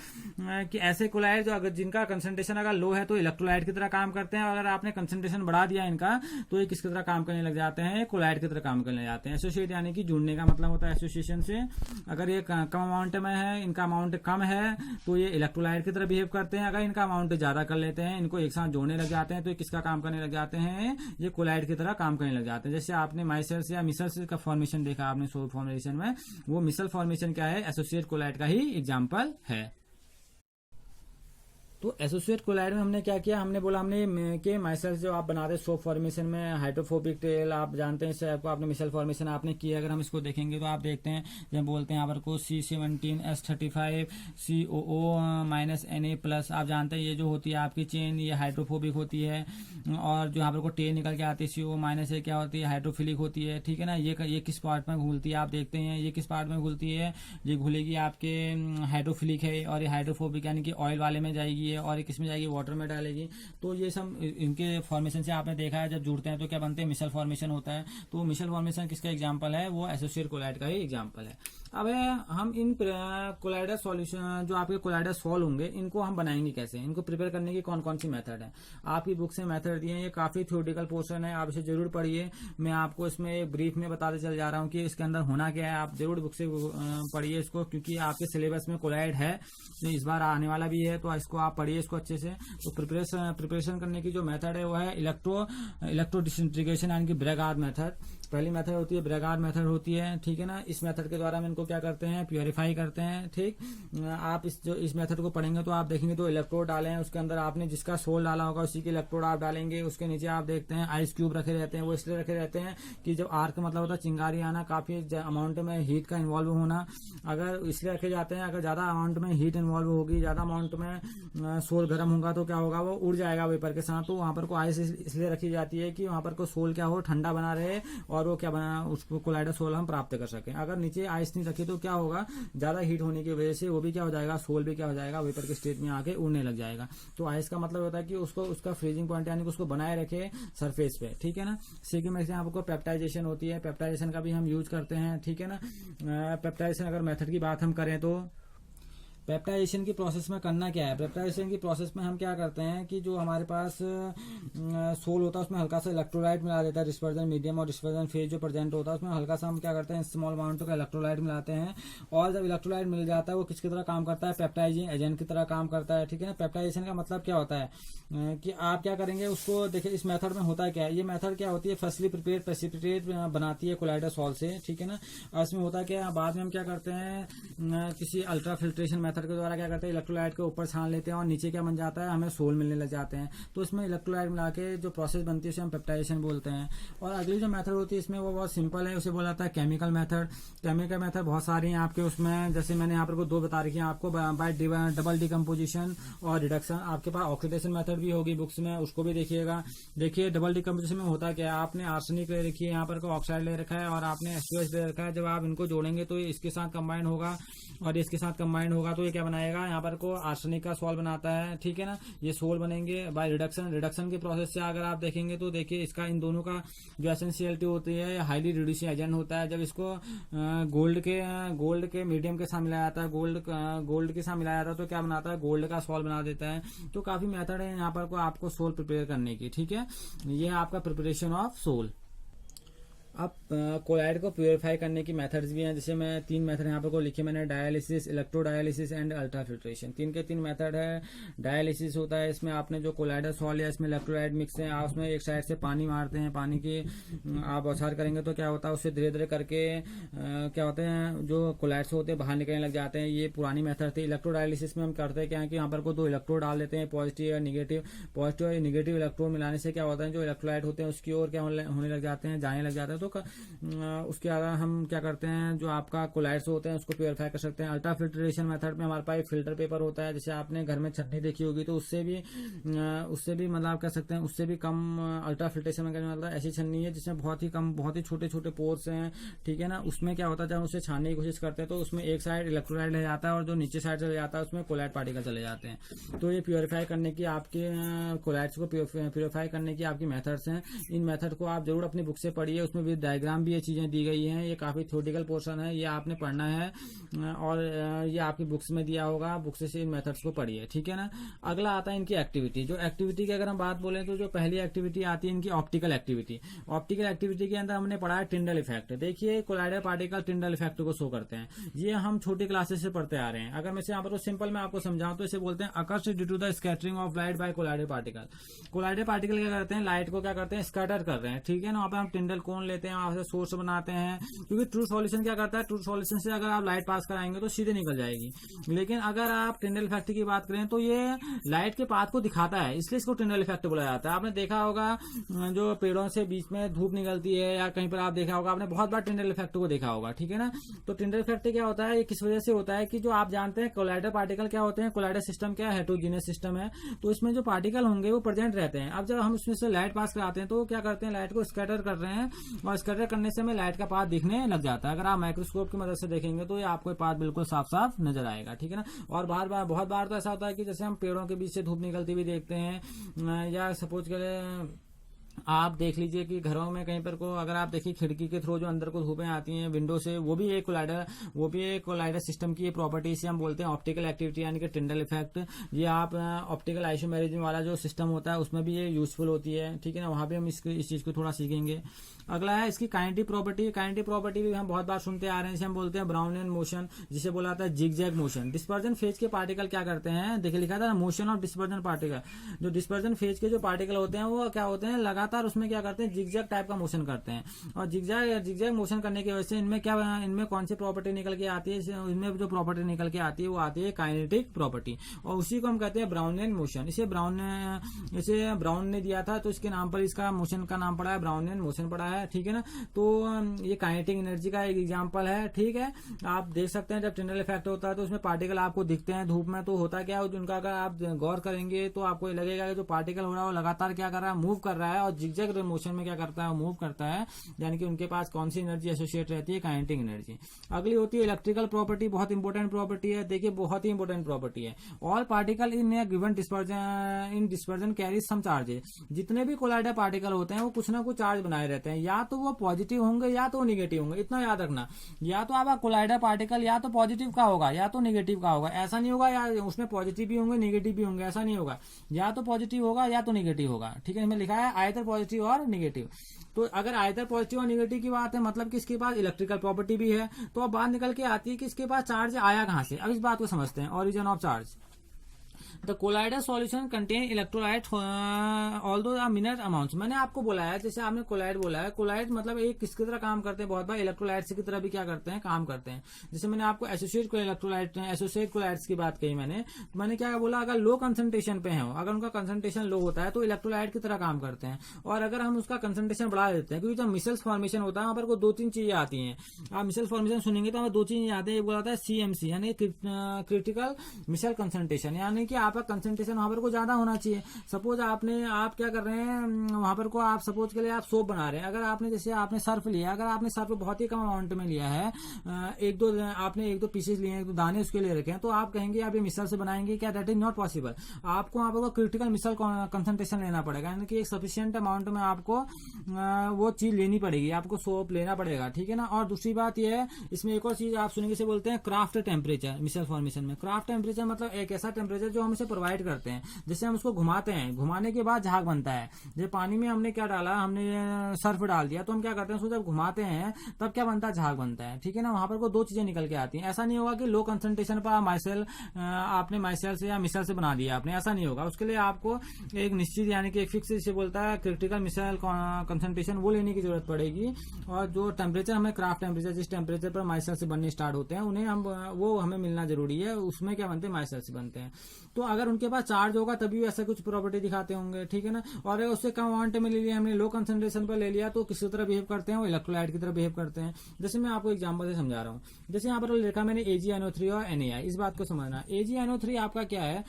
कि ऐसे कोलाइड जो अगर जिनका कंसंट्रेशन अगर लो है तो इलेक्ट्रोलाइट की तरह काम करते हैं, और अगर आपने कंसंट्रेशन बढ़ा दिया इनका तो ये किसकी तरह काम करने लग जाते हैं, कोलाइड की तरह काम करने लग जाते हैं। एसोसिएट यानी कि जुड़ने का मतलब होता है एसोसिएशन से। अगर ये कम अमाउंट में है, इनका अमाउंट कम है, तो ये इलेक्ट्रोलाइट की तरह बिहेव करते हैं। अगर इनका अमाउंट ज्यादा कर लेते हैं, इनको एक साथ जोड़ने लग जाते हैं, तो ये किसका काम करने लग जाते हैं, ये कोलाइड की तरह काम करने लग जाते हैं। जैसे आपने माइसेल्स या मिसल्स का फॉर्मेशन देखा आपने सोल फॉर्मेशन में, वो मिसल फॉर्मेशन क्या है, एसोसिएट कोलाइड का ही एग्जाम्पल है। तो एसोसिएट कोलाइड में हमने क्या किया, हमने बोला हमने के माइसेल्स जो आप बनाते हैं सोप फॉर्मेशन में, हाइड्रोफोबिक टेल आप जानते हैं, इससे आपको आपने मिसल फॉर्मेशन आपने किया। अगर हम इसको देखेंगे तो आप देखते हैं जब बोलते हैं यहाँ पर को C17H35 COO-Na+, आप जानते हैं ये जो होती है आपकी चेन, ये हाइड्रोफोबिक होती है, और जो यहाँ पर को टेल निकल के आती है CO- क्या होती है, हाइड्रोफिलिक होती है, ठीक है ना। ये किस पार्ट में घुलती है, आप देखते हैं ये किस पार्ट में घुलती है, ये घुलेगी आपके हाइड्रोफिलिक है, और ये हाइड्रोफोबिक यानी कि ऑयल वाले में जाएगी, और ये किसमें जाएगी, वाटर में डालेगी। तो ये सब इनके फॉर्मेशन से आपने देखा है, जब जुड़ते हैं तो क्या बनते हैं, मिसल फॉर्मेशन होता है। तो मिसल फॉर्मेशन किसका एग्जांपल है, वो एसोसिएट कोलाइड का ही एग्जांपल है। अब हम इन कोलाइडर सॉल्यूशन जो आपके कोलाइडर सॉल्व होंगे, इनको हम बनाएंगे कैसे, इनको प्रिपेयर करने की कौन कौन सी मेथड है। आपकी बुक से मेथड दिए हैं, ये काफी थ्योरेटिकल पोर्शन है, आप इसे जरूर पढ़िए। मैं आपको इसमें एक ब्रीफ में बताते चल जा रहा हूँ कि इसके अंदर होना क्या है, आप जरूर बुक से पढ़िए इसको, क्योंकि आपके सिलेबस में कोलाइड है, इस बार आने वाला भी है, तो इसको आप पढ़िए इसको अच्छे से। तो प्रिपरेशन करने की जो मेथड है वो है इलेक्ट्रो डिसइंटीग्रेशन यानी कि ब्रेगार्ड मेथड। पहली मेथड होती है ब्रेगार्ड मेथड होती है, ठीक है ना। इस मेथड के द्वारा हम इनको क्या करते हैं, प्योरीफाई करते हैं, ठीक। आप इस मेथड को पढ़ेंगे तो आप देखेंगे तो इलेक्ट्रोड डाले हैं, उसके अंदर आपने जिसका सोल डाला होगा उसी के इलेक्ट्रोड आप डालेंगे। उसके नीचे आप देखते हैं आइस क्यूब रखे रहते हैं, वो इसलिए रखे रहते हैं कि जब आर्क मतलब होता है चिंगारी आना, काफी अमाउंट में हीट का इन्वॉल्व होना, अगर इसलिए रखे जाते हैं। अगर ज्यादा अमाउंट में हीट इन्वॉल्व होगी, ज्यादा अमाउंट में सोल गर्म होगा तो क्या होगा, वो उड़ जाएगा वेपर के साथ। तो वहां पर को आइस इसलिए रखी जाती है कि वहां पर को सोल क्या हो, ठंडा बना रहे, और वो क्या बना, उसको कोलाइडर सोल हम प्राप्त कर सकें। अगर नीचे आइस नहीं रखी तो क्या होगा, ज्यादा हीट होने की वजह से वो भी क्या हो जाएगा, सोल भी क्या हो जाएगा, वेपर के स्टेट में आके उड़ने लग जाएगा। तो आइस का मतलब होता है कि उसको उसका फ्रीजिंग पॉइंट यानी कि उसको बनाए रखे सरफेस पे, ठीक है ना। सेकंड में आपको पेप्टाइजेशन होती है, पेप्टाइजेशन का भी हम यूज करते हैं, ठीक है ना। पेप्टाइजेशन अगर मेथड की बात हम करें तो पेप्टाइजेशन की प्रोसेस में करना क्या है, पेप्टाइजेशन की प्रोसेस में हम क्या करते हैं कि जो हमारे पास सोल होता है उसमें हल्का सा इलेक्ट्रोलाइट मिला देता है, डिस्पर्जन मीडियम और डिस्पर्जन फेज जो प्रेजेंट होता है उसमें हल्का सा हम क्या करते हैं, स्मॉल अमाउंट का इलेक्ट्रोलाइट मिलाते हैं। और जब इलेक्ट्रोलाइट मिल जाता है वो किसकी तरह काम करता है, पेप्टाइजिंग एजेंट की तरह काम करता है, ठीक है ना। पेप्टाइजेशन का मतलब क्या होता है कि आप क्या करेंगे उसको, देखिए इस मेथड में होता है क्या है, ये मेथड क्या होती है, फर्स्टली प्रिपेयर प्रेसिपिटेट बनाती है कोलाइडर सॉल्ट से, ठीक है ना। और इसमें होता है क्या, बाद में हम क्या करते हैं किसी अल्ट्रा फिल्ट्रेशन मेथड मेथड के द्वारा क्या करते हैं, इलेक्ट्रोलाइट के ऊपर छान लेते हैं और नीचे क्या बन जाता है, हमें सोल मिलने लग जाते हैं। तो इसमें इलेक्ट्रोलाइट मिला के जो प्रोसेस बनती है उसे हम पेप्टाइजेशन बोलते हैं। और अगली जो मेथड होती है इसमें वो बहुत सिंपल है, उसे बोला जाता है केमिकल मेथड। केमिकल मेथड बहुत सारी हैं आपके उसमें, जैसे मैंने यहाँ पर को 2 बता रखी है आपको, बाय डबल डिकम्पोजिशन और रिडक्शन। आपके पास ऑक्सीडेशन मेथड भी होगी बुक्स में, उसको भी देखिएगा। देखिए डबल डिकम्पोजिशन में होता क्या है, आपने आर्सेनिक ले रखी है, यहाँ पर को ऑक्साइड ले रखा है और आपने H2S ले रखा है। जब आप इनको जोड़ेंगे तो इसके साथ कंबाइन होगा और इसके साथ कंबाइन होगा तो ये क्या बनाएगा, यहाँ पर को आर्सेनिक का सोल बनाता है, ठीक है ना। ये सोल बनेंगे बाय रिडक्शन। रिडक्शन के प्रोसेस से अगर आप देखेंगे तो देखिए इसका इन दोनों का जो एसेंशियलिटी होती है हाईली रिड्यूसिंग एजेंट होता है। जब इसको गोल्ड के मीडियम के साथ मिलाया जाता है, गोल्ड के साथ मिलाया जाता है तो क्या बनाता है, गोल्ड का सोल बना देता है। तो काफी मेथड है यहाँ पर को आपको सोल प्रिपेयर करने की, ठीक है। ये है आपका प्रिपरेशन ऑफ सोल। अब कोलाइड को प्योरीफाई करने की मेथड्स भी हैं, जैसे मैं 3 मेथड यहाँ पर को लिखे मैंने, डायलिसिस, इलेक्ट्रोडायलिसिस एंड अल्ट्राफिल्ट्रेशन। 3 के 3 मेथड है। डायलिसिस होता है, इसमें आपने जो कोलाइडल सॉल्ट है इसमें इलेक्ट्रोलाइट मिक्स है, आप उसमें एक साइड से पानी मारते हैं, पानी की आप बौछार करेंगे तो क्या होता है, उससे धीरे धीरे करके क्या होते हैं जो कोलाइड्स होते हैं बाहर निकलने लग जाते हैं। ये पुरानी मेथड थी। इलेक्ट्रोडायलिसिस में हम करते हैं क्या है कि यहाँ पर को 2 इलेक्ट्रोड डाल देते हैं, पॉजिटिव और निगेटिव। पॉजिटिव और निगेटिव इलेक्ट्रोड मिलाने से क्या होता है, जो इलेक्ट्रोलाइट होते हैं उसकी ओर क्या होने लग जाते हैं, जाने लग जाते हैं। तो उसके अलावा हम क्या करते हैं, जो आपका कोलाइड्स होते हैं उसको प्योरीफाई कर सकते हैं। अल्ट्रा फिल्ट्रेशन मेथड में हमारे पास एक फिल्टर पेपर होता है, जैसे आपने घर में चटनी देखी होगी तो उससे भी मतलब आप कह सकते हैं उससे भी कम अल्ट्रा फिल्ट्रेशन में मतलब ऐसी छन्नी है जिसमें बहुत ही छोटे छोटे पोर्स हैं, ठीक है ना। उसमें क्या होता है जब उसे छानने की कोशिश करते हैं तो उसमें एक साइड इलेक्ट्रोलाइट ले जाता है और जो नीचे साइड चले जाता है उसमें कोलाइड पार्टिकल चले जाते हैं। तो ये प्योरीफाई करने की आपके कोलाइड्स को प्योरीफाई करने की आपकी मेथड्स हैं। इन मेथड को आप जरूर अपनी बुक से पढ़िए, उसमें भी डायग्राम भी ये चीजें दी गई हैं। ये काफी थ्योरेटिकल पोर्शन है, ये आपने पढ़ना है और ये आपकी बुक्स में दिया होगा, बुक से इन मेथड्स को पढ़िए, ठीक है ना। अगला आता है इनकी एक्टिविटी। जो एक्टिविटी की अगर हम बात बोलें तो जो पहली एक्टिविटी आती है इनकी ऑप्टिकल एक्टिविटी। ऑप्टिकल एक्टिविटी के अंदर हमने पढ़ा है टिंडल इफेक्ट। देखिए कोलाइडल पार्टिकल टिंडल इफेक्ट को शो करते हैं, ये हम छोटी क्लासेस से पढ़ते आ रहे हैं। अगर मैं यहाँ पर सिंपल मैं आपको समझाऊं तो इसे बोलते हैं occurs due to the scattering of light by colloidal particle. Colloidal particle क्या करते हैं, लाइट को क्या करते हैं, स्कैटर कर रहे हैं, ठीक है ना। वहां पर हम टिंडल कोन लेते हैं, वहां से सोर्स बनाते हैं, क्योंकि ट्रू सॉल्यूशन क्या करता है, ट्रू सॉल्यूशन से अगर आप लाइट पास कराएंगे तो सीधे निकल जाएगी। लेकिन अगर आप टिंडल इफेक्ट की बात करें तो ये लाइट के पाथ को दिखाता है, इसलिए इसको टिंडल इफेक्ट बोला जाता है। आपने देखा होगा जो पेड़ों से बीच में धूप निकलती है या कहीं पर आप देखा होगा, आपने बहुत बार टिंडल इफेक्ट को देखा होगा, ठीक है ना। तो टिंडल इफेक्ट क्या होता है, ये किस वजह से होता है कि जो आप जानते हैं कोलाइडल पार्टिकल क्या होते हैं, कोलाइडल सिस्टम क्या है, हेटेरोजेनियस सिस्टम है। तो इसमें जो पार्टिकल होंगे वो प्रेजेंट रहते हैं। अब जब हम इसमें से लाइट पास कराते हैं तो क्या करते हैं, लाइट को स्कैटर कर रहे हैं और स्कैटर करने से हमें लाइट का पाथ दिखने लग जाता है। अगर आप माइक्रोस्कोप की मदद से देखेंगे तो ये आपको पाथ बिल्कुल साफ साफ नजर आएगा, ठीक है ना। और बहुत बार तो ऐसा होता है कि जैसे हम पेड़ों के बीच से धूप निकलती हुई देखते हैं, या सपोज करें आप देख लीजिए कि घरों में कहीं पर को अगर आप देखिए खिड़की के थ्रू जो अंदर को धूपें आती हैं विंडो से, वो भी एक कोलाइडल सिस्टम की प्रॉपर्टी से हम बोलते हैं ऑप्टिकल एक्टिविटी यानी कि टिंडल इफेक्ट। ये आप ऑप्टिकल आइसोमेरिज्म वाला जो सिस्टम होता है उसमें भी ये यूजफुल होती है, ठीक है ना। वहां भी हम इस चीज को थोड़ा सीखेंगे। अगला है इसकी काइनेटिक प्रॉपर्टी। काइनेटिक प्रॉपर्टी भी हम बहुत बार सुनते आ रहे हैं, जिसे हम बोलते हैं ब्राउनियन मोशन, जिसे बोला जाता है जिगजैग मोशन। डिस्पर्जन फेज के पार्टिकल क्या करते हैं, देखिए लिखा था मोशन ऑफ डिस्पर्जन पार्टिकल। जो डिस्पर्जन फेज के जो पार्टिकल होते हैं वो क्या होते हैं, लगातार उसमें क्या करते हैं, जिगजैग टाइप का मोशन करते हैं। और जिगजैग मोशन करने की वजह से इनमें कौन सी प्रॉपर्टी निकल के आती है, इनमें जो प्रॉपर्टी निकल के आती है वो आती है काइनेटिक प्रॉपर्टी, और उसी को हम कहते हैं ब्राउनियन मोशन। इसे ब्राउन ने दिया था तो इसके नाम पर इसका मोशन का नाम पड़ा है, ब्राउनियन मोशन पड़ा है, ठीक है ना। तो ये काइनेटिक एनर्जी का एक एग्जांपल है, ठीक है। आप देख सकते हैं जब टिंडल इफेक्ट होता है तो उसमें पार्टिकल आपको दिखते हैं धूप में, तो होता क्या है उनका अगर आप गौर करेंगे तो आपको लगेगा कि जो पार्टिकल हो रहा है वो लगातार क्या कर रहा है, मूव कर रहा है, और जिगजैग मोशन में क्या करता है, मूव करता है, यानी कि उनके पास कौन सी एनर्जी एसोसिएट रहती है, काइनेटिक एनर्जी। अगली होती है इलेक्ट्रिकल प्रॉपर्टी, बहुत इंपॉर्टेंट प्रॉपर्टी है, देखिए बहुत ही इंपॉर्टेंट प्रॉपर्टी है। All particle in a given dispersion carry some charges. जितने भी कोलाइडल पार्टिकल होते हैं वो कुछ ना कुछ चार्ज बनाए रहते हैं, या तो वो पॉजिटिव होंगे या तो निगेटिव होंगे। इतना याद रखना, या तो आपका कोलाइडल पार्टिकल या तो पॉजिटिव का होगा या तो निगेटिव का होगा। ऐसा नहीं होगा या उसमें पॉजिटिव भी होंगे निगेटिव भी होंगे, ऐसा नहीं होगा। या तो पॉजिटिव होगा या तो निगेटिव होगा, ठीक है। इसमें लिखा है आइदर पॉजिटिव और निगेटिव। तो अगर आइदर पॉजिटिव और निगेटिव की बात है मतलब कि इसके पास इलेक्ट्रिकल प्रॉपर्टी भी है, तो अब बात निकल के आती है कि इसके पास चार्ज आया कहां से। अब इस बात को समझते हैं, origin of charge. The colloidal solution contain electrolyte although the minor amounts. मैंने आपको बोला है, जैसे आपने कोलाइड बोला है, कोलाइड मतलब एक किसकी तरह काम करते हैं, बहुत बार इलेक्ट्रोलाइट्स की तरह भी क्या करते हैं, काम करते हैं। जैसे मैंने आपको एसोसिएट कोलाइड्स की बात कही, मैंने क्या बोला, अगर लो कंसंट्रेशन पे है, अगर उनका कंसंट्रेशन लो होता है तो इलेक्ट्रोलाइट की तरह काम करते हैं। और अगर हम उसका कंसंट्रेशन बढ़ा देते हैं, क्योंकि जब मिसल्स फॉर्मेशन होता है वहां पर को 2-3 चीजें आती हैं। आप मिसल फॉर्मेशन सुनेंगे तो हमें 2 चीजें आती है। एक बोला था CMC यानी क्रिटिकल मिसल कंसंट्रेशन, यानी कि आपका कंसंट्रेशन वहां पर को ज्यादा होना चाहिए। सपोज आप क्या कर रहे हैं वहां पर को, आप सपोज के लिए आप सोप बना रहे हैं, अगर आपने जैसे आपने सर्फ लिया, अगर आपने सर्फ बहुत ही कम अमाउंट में लिया है, एक दो पीसेस लिए हैं, 1-2 दाने उसके लिए रखे हैं, तो आप कहेंगे आप ये मिसल से बनाएंगे क्या? That is not possible. आपको वहां पर क्रिटिकल मिसल कंसंट्रेशन लेना पड़ेगा, यानी कि एक सफिशिएंट अमाउंट में आपको वो चीज लेनी पड़ेगी, आपको सोप लेना पड़ेगा, ठीक है ना। और दूसरी बात यह है, इसमें एक और चीज आप सुनेंगे, से बोलते हैं क्राफ्ट टेम्परेचर मिसल फॉर्मेशन में। क्राफ्ट टेम्परेचर मतलब एक ऐसा टेम्परेचर जो हम इसे प्रोवाइड करते हैं। जैसे हम उसको घुमाते हैं, घुमाने के बाद झाग बनता है। जैसे पानी में हमने क्या डाला, हमने सर्फ डाल दिया, तो हम क्या करते हैं, उसको जब घुमाते हैं तब क्या बनता है, झाग बनता है, ठीक है ना। वहां पर को 2 चीजें निकल के आती हैं। ऐसा नहीं होगा कि लो कंसंट्रेशन पर आपने माइसेल से या मिसल से बना दिया आपने, ऐसा नहीं होगा। उसके लिए आपको एक निश्चित यानी कि एक फिक्स जिसे बोलता है क्रिटिकल मिसल कंसंट्रेशन, वो लेने की जरूरत पड़ेगी। और जो टेम्परेचर हमें क्राफ्ट टेम्परेचर, जिस टेम्परेचर पर माइसेल से बनने स्टार्ट होते हैं, उन्हें वो हमें मिलना जरूरी है। उसमें क्या बनते हैं, माइसेल से बनते हैं। तो अगर उनके पास चार्ज होगा तभी ऐसा कुछ प्रॉपर्टी दिखाते होंगे, ठीक है ना। और उससे कम अमाउंट में ले लिया हमने, लो कंसंट्रेशन पर ले लिया, तो किसी तरह बिहेव करते हैं, वो इलेक्ट्रोलाइट की तरह बिहेव करते हैं। जैसे मैं आपको एग्जांपल से समझा रहा हूँ। जैसे यहाँ पर लिखा मैंने AgNO3 और NaI, इस बात को समझना। AgNO3 आपका क्या है,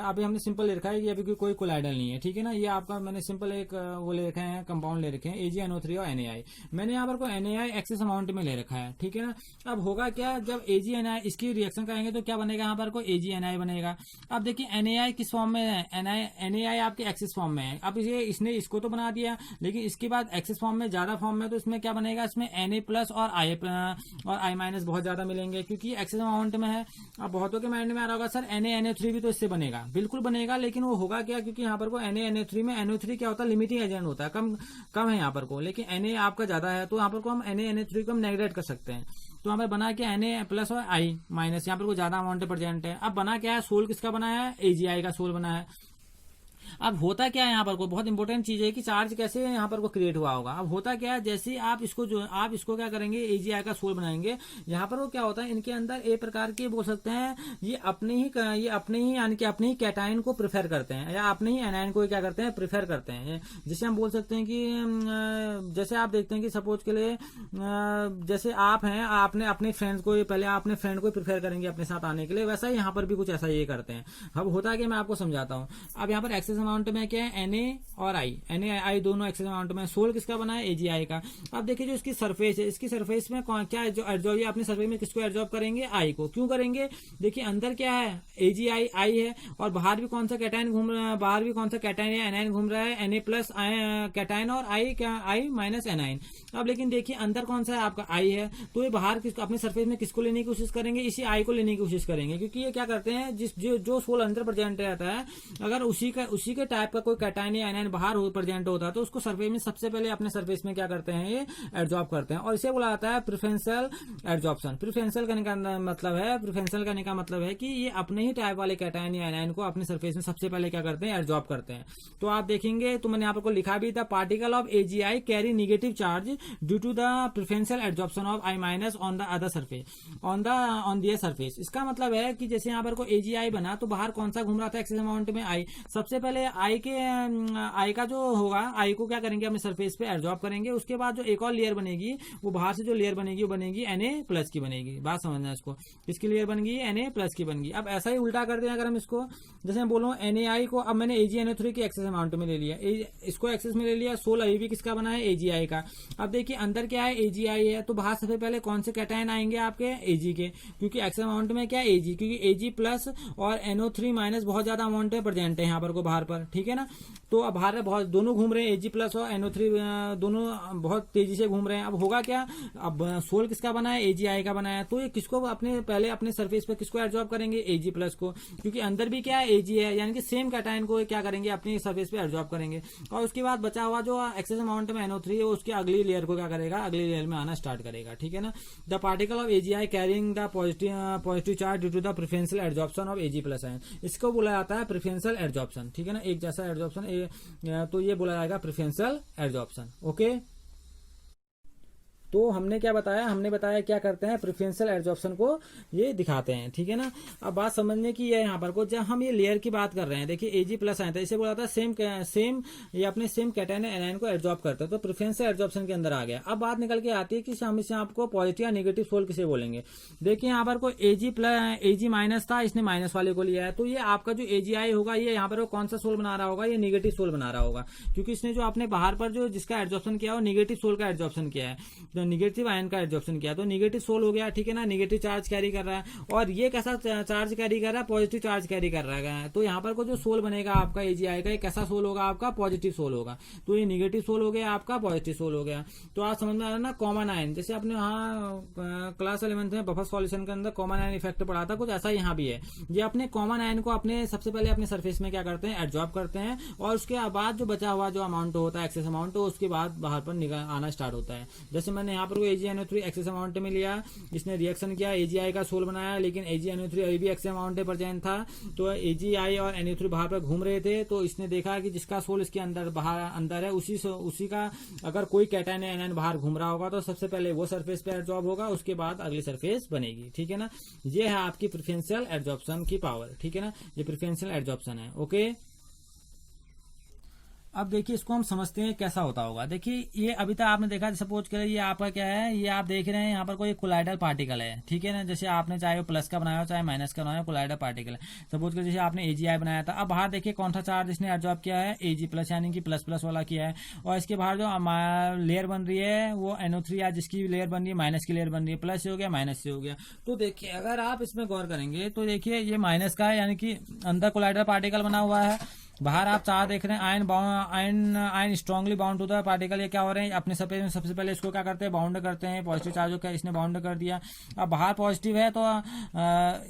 अभी हमने सिंपल ले रखा है, ये अभी कोई कोलाइडल नहीं है, ठीक है ना। ये आपका मैंने सिंपल एक वो ले रखे हैं, कंपाउंड ले रखे हैं AgNO3 और NaI। मैंने यहाँ पर को NaI एक्सेस अमाउंट में ले रखा है, ठीक है ना। अब होगा क्या, जब AgNaI इसकी रिएक्शन करेंगे तो क्या बनेगा, यहाँ पर को AgNaI बनेगा। अब देखिए NaI किस फॉर्म में है, NaI आपके एक्सेस फॉर्म में है। अब इसने इसको तो बना दिया, लेकिन इसके बाद एक्सेस फॉर्म में, ज्यादा फॉर्म में, तो इसमें क्या बनेगा, इसमें Na+ और I- बहुत ज्यादा मिलेंगे, क्योंकि एक्सेस अमाउंट में है। अब बहुतों के माइंड में आ रहा होगा, सर NaNO3 भी तो इससे बनेगा। बिल्कुल बनेगा, लेकिन वो होगा क्या, क्योंकि यहाँ पर को NaNO3 में NO3 क्या होता है, लिमिटिंग एजेंट होता है, कम है यहाँ पर को, लेकिन Na आपका ज्यादा है, तो यहाँ पर को हम NaNO3 को हम नेग्लेक्ट कर सकते हैं। तो यहाँ पर बना क्या, Na+ और I-, यहाँ पर को ज्यादा अमाउंट प्रेजेंट है। अब बना क्या है, सोल किसका बना है, AgI का सोल बना है। अब होता क्या है, यहाँ पर को बहुत इंपॉर्टेंट चीज है कि चार्ज कैसे यहाँ पर को क्रिएट हुआ होगा। अब होता क्या है, जैसे आप इसको क्या करेंगे, AgI का सोल बनाएंगे, यहाँ पर वो क्या होता है, इनके अंदर एक प्रकार के बोल सकते हैं, ये अपने ही यानी कि अपने ही कैटायन को प्रेफर करते हैं, या अपने ही एनायन को क्या करते हैं, प्रेफर करते हैं। जिसे हम बोल सकते हैं कि जैसे आप देखते हैं कि सपोज के लिए जैसे आप हैं, आपने अपने फ्रेंड्स को, पहले आपने फ्रेंड को प्रेफर करेंगे अपने साथ आने के लिए, वैसा ही यहाँ पर भी कुछ ऐसा ये करते हैं। अब होता है कि मैं आपको समझाता हूँ। अब यहाँ पर एक्सेस अमाउंट में क्या है, Na और I दोनों एक्सेस अमाउंट में। सोल किसका बना है, AgI का। अब देखिए जो इसकी सरफेस है, इसकी सरफेस में क्या एब्जॉर्ब, अपने सरफेस में किसको एब्जॉर्ब करेंगे, I को। क्यों करेंगे, देखिए अंदर क्या है, AgI I है, और बाहर भी कौन सा कैटायन घूम रहा है, बाहर भी कौन सा कैटायन या एनायन घूम रहा है, Na+ कैटायन और I- एनायन। अब लेकिन देखिए अंदर कौन सा है, आपका I है, तो ये बाहर अपने सरफेस में किसको लेने की कोशिश करेंगे, इसी I को लेने की कोशिश करेंगे, क्योंकि ये क्या करते हैं, जो सोल अंदर प्रेजेंट रहता है, अगर उसी के टाइप का कोई कैटायन या एनायन बाहर प्रेजेंट होता है, तो उसको सरफेस में सबसे पहले अपने सरफेस में क्या करते हैं, ये एब्जॉर्ब करते हैं। और इसे बोला जाता है प्रेफरेंशियल एब्जॉर्प्शन। प्रेफरेंशियल करने का मतलब है कि ये अपने ही टाइप वाले कैटायन या एनायन को अपने सरफेस में सबसे पहले क्या करते हैं, एब्जॉर्ब करते हैं। तो आप देखेंगे, तो मैंने यहाँ पर लिखा भी था, particle of AgI carry negative charge due to the preferential absorption of I- on the other surface, on their surface. इसका मतलब है कि जैसे यहाँ पर को AgI बना, तो बाहर कौन सा घूम रहा था एक्सेस अमाउंट में, I। सबसे पहले I का जो होगा, I को क्या करेंगे, अपने सरफेस पे एब्जॉर्ब करेंगे। उसके बाद जो एक और लेयर बनेगी, वो बाहर से जो लेयर बनेगी, वो बनेगी Na+ की बनेगी। बात समझना इसको, किसकी लेयर बन गई, Na+ की बन गई। अब ऐसा ही उल्टा कर दें अगर हम इसको, जैसे मैं बोलूँ NaI को, अब मैंने AgNO3 की एक्सेस अमाउंट में ले लिया, इसको एक्सेस में ले लिया। सोल अभी भी किसका बना है, AgI का। अब देखिए अंदर क्या है, AgI है, तो बाहर सबसे पहले कौन से कैटायन आएंगे, आपके Ag के, क्योंकि एक्सेस अमाउंट में क्या है, Ag, क्योंकि Ag+ और NO3- बहुत ज्यादा अमाउंट है प्रेजेंट है यहाँ पर को बाहर पर, ठीक है ना। तो अब बाहर बहुत दोनों घूम रहे हैं, Ag+ और NO3 दोनों बहुत तेजी से घूम रहे हैं। अब होगा क्या, अब सोल किसका बना है, AgI का बना है, तो ये किसको अपने पहले अपने सरफेस पर किसको एब्जॉर्ब करेंगे, Ag+ को, क्योंकि अंदर भी क्या है Ag है, यानी कि सेम कैटायन को क्या करेंगे अपनी सरफेस पे एब्जॉर्ब करेंगे। और उसके बाद बचा हुआ जो एक्सेस अमाउंट में NO3 है, उसकी अगली लेयर को क्या करेगा, अगली लेयर में आना स्टार्ट करेगा, ठीक है ना। The particle of AgI carrying the positive charge due to the preferential absorption of Ag+ ion, इसको बोला जाता है प्रेफरेंशियल एब्जॉर्प्शन, ठीक है ना, एक जैसा एब्जॉर्प्शन, तो ये बोला जाएगा प्रेफरेंशियल एब्जॉर्प्शन। ओके, तो हमने क्या बताया, हमने बताया क्या करते हैं, प्रेफरेंशियल एब्जॉर्प्शन को ये दिखाते हैं, ठीक है ना। अब बात समझने की है यहाँ पर को, जब हम ये लेयर की बात कर रहे हैं, देखिए Ag+ आया था, इसे बोला था सेम ये अपने सेम कैटायन एनायन को एब्जॉर्ब करते हैं, तो प्रेफरेंशियल एब्जॉर्प्शन के अंदर आ गया। अब बात निकल के आती है कि हम इसे आपको पॉजिटिव या नेगेटिव सोल किसे बोलेंगे। देखिए यहाँ पर को Ag- था, इसने माइनस वाले को लिया है, तो ये आपका जो AgI होगा, ये यहाँ पर कौन सा सोल बना रहा होगा, ये नेगेटिव सोल बना रहा होगा, क्योंकि इसने जो अपने बाहर पर जो जिसका एब्जॉर्प्शन किया वो नेगेटिव सोल का एब्जॉर्प्शन किया है, तो निगेटिव आयन का एब्जॉर्प्शन किया, तो निगेटिव सोल हो गया, ठीक है ना, निगेटिव चार्ज कैरी कर रहा है। और ये कैसा चार्ज कैरी कर रहा है, पॉजिटिव चार्ज कैरी कर रहा है, तो यहाँ पर को जो सोल बनेगा आपका AgI का, ये कैसा सोल होगा आपका, पॉजिटिव सोल होगा, तो ये निगेटिव सोल हो गया आपका, पॉजिटिव सोल हो गया। तो आप समझ में आ रहा ना, कॉमन आयन, जैसे आपने वहाँ क्लास 11th में बफर सॉल्यूशन के अंदर कॉमन आयन इफेक्ट पढ़ा था, कुछ ऐसा यहाँ भी है। ये अपने कॉमन आयन को अपने सबसे पहले अपने सरफेस में क्या करते हैं, एब्जॉर्ब करते हैं, और उसके बाद जो बचा हुआ जो अमाउंट होता है, एक्सेस अमाउंट, तो उसके बाद बाहर पर आना स्टार्ट होता है। जैसे मैंने यहाँ पर AgNO3 एक्सेस अमाउंट में लिया, इसने रिएक्शन किया, AgI का सोल बनाया, लेकिन AgNO3 अभी भी एक्सेस अमाउंट पर चैन था, तो AgI और NO3 बाहर पर घूम रहे थे, तो इसने देखा कि जिसका सोल इसके अंदर बाहर अंदर है, उसी का अगर कोई कैटायन एनायन बाहर घूम रहा होगा, तो सबसे पहले वो सरफेस पे एब्जॉर्ब होगा, उसके बाद अगली सरफेस बनेगी, ठीक है ना। ये है आपकी प्रेफरेंशियल एब्जॉर्प्शन की पावर, ठीक है ना, ये प्रेफरेंशियल एब्जॉर्प्शन है। ओके, अब देखिए इसको हम समझते हैं कैसा होता होगा। देखिए ये अभी तक आपने देखा, सपोज करें ये आपका क्या है, ये आप देख रहे हैं यहाँ पर कोई कोलाइडल पार्टिकल है, ठीक है ना, जैसे आपने चाहे प्लस का बनाया हो चाहे माइनस का बनाया हो, कोलाइडल पार्टिकल है। सपोज करें जैसे आपने AgI बनाया था, अब बाहर देखिए कौन सा चार्ज इसने एब्जॉर्ब किया है, Ag+ यानी कि प्लस वाला किया है, और इसके बाहर जो लेयर बन रही है वो NO3 या जिसकी लेयर बन रही है माइनस की लेयर बन रही है, प्लस से हो गया माइनस से हो गया। तो देखिए अगर आप इसमें गौर करेंगे तो देखिए ये माइनस का है, यानी कि अंदर कोलाइडल पार्टिकल बना हुआ है, बाहर आप चार देख रहे हैं ion strongly bound to the particle, ये क्या हो रहे हैं अपने सरफेस में, सबसे पहले इसको क्या करते हैं, बाउंड करते हैं, पॉजिटिव चार्ज को इसने बाउंड कर दिया। अब बाहर पॉजिटिव है तो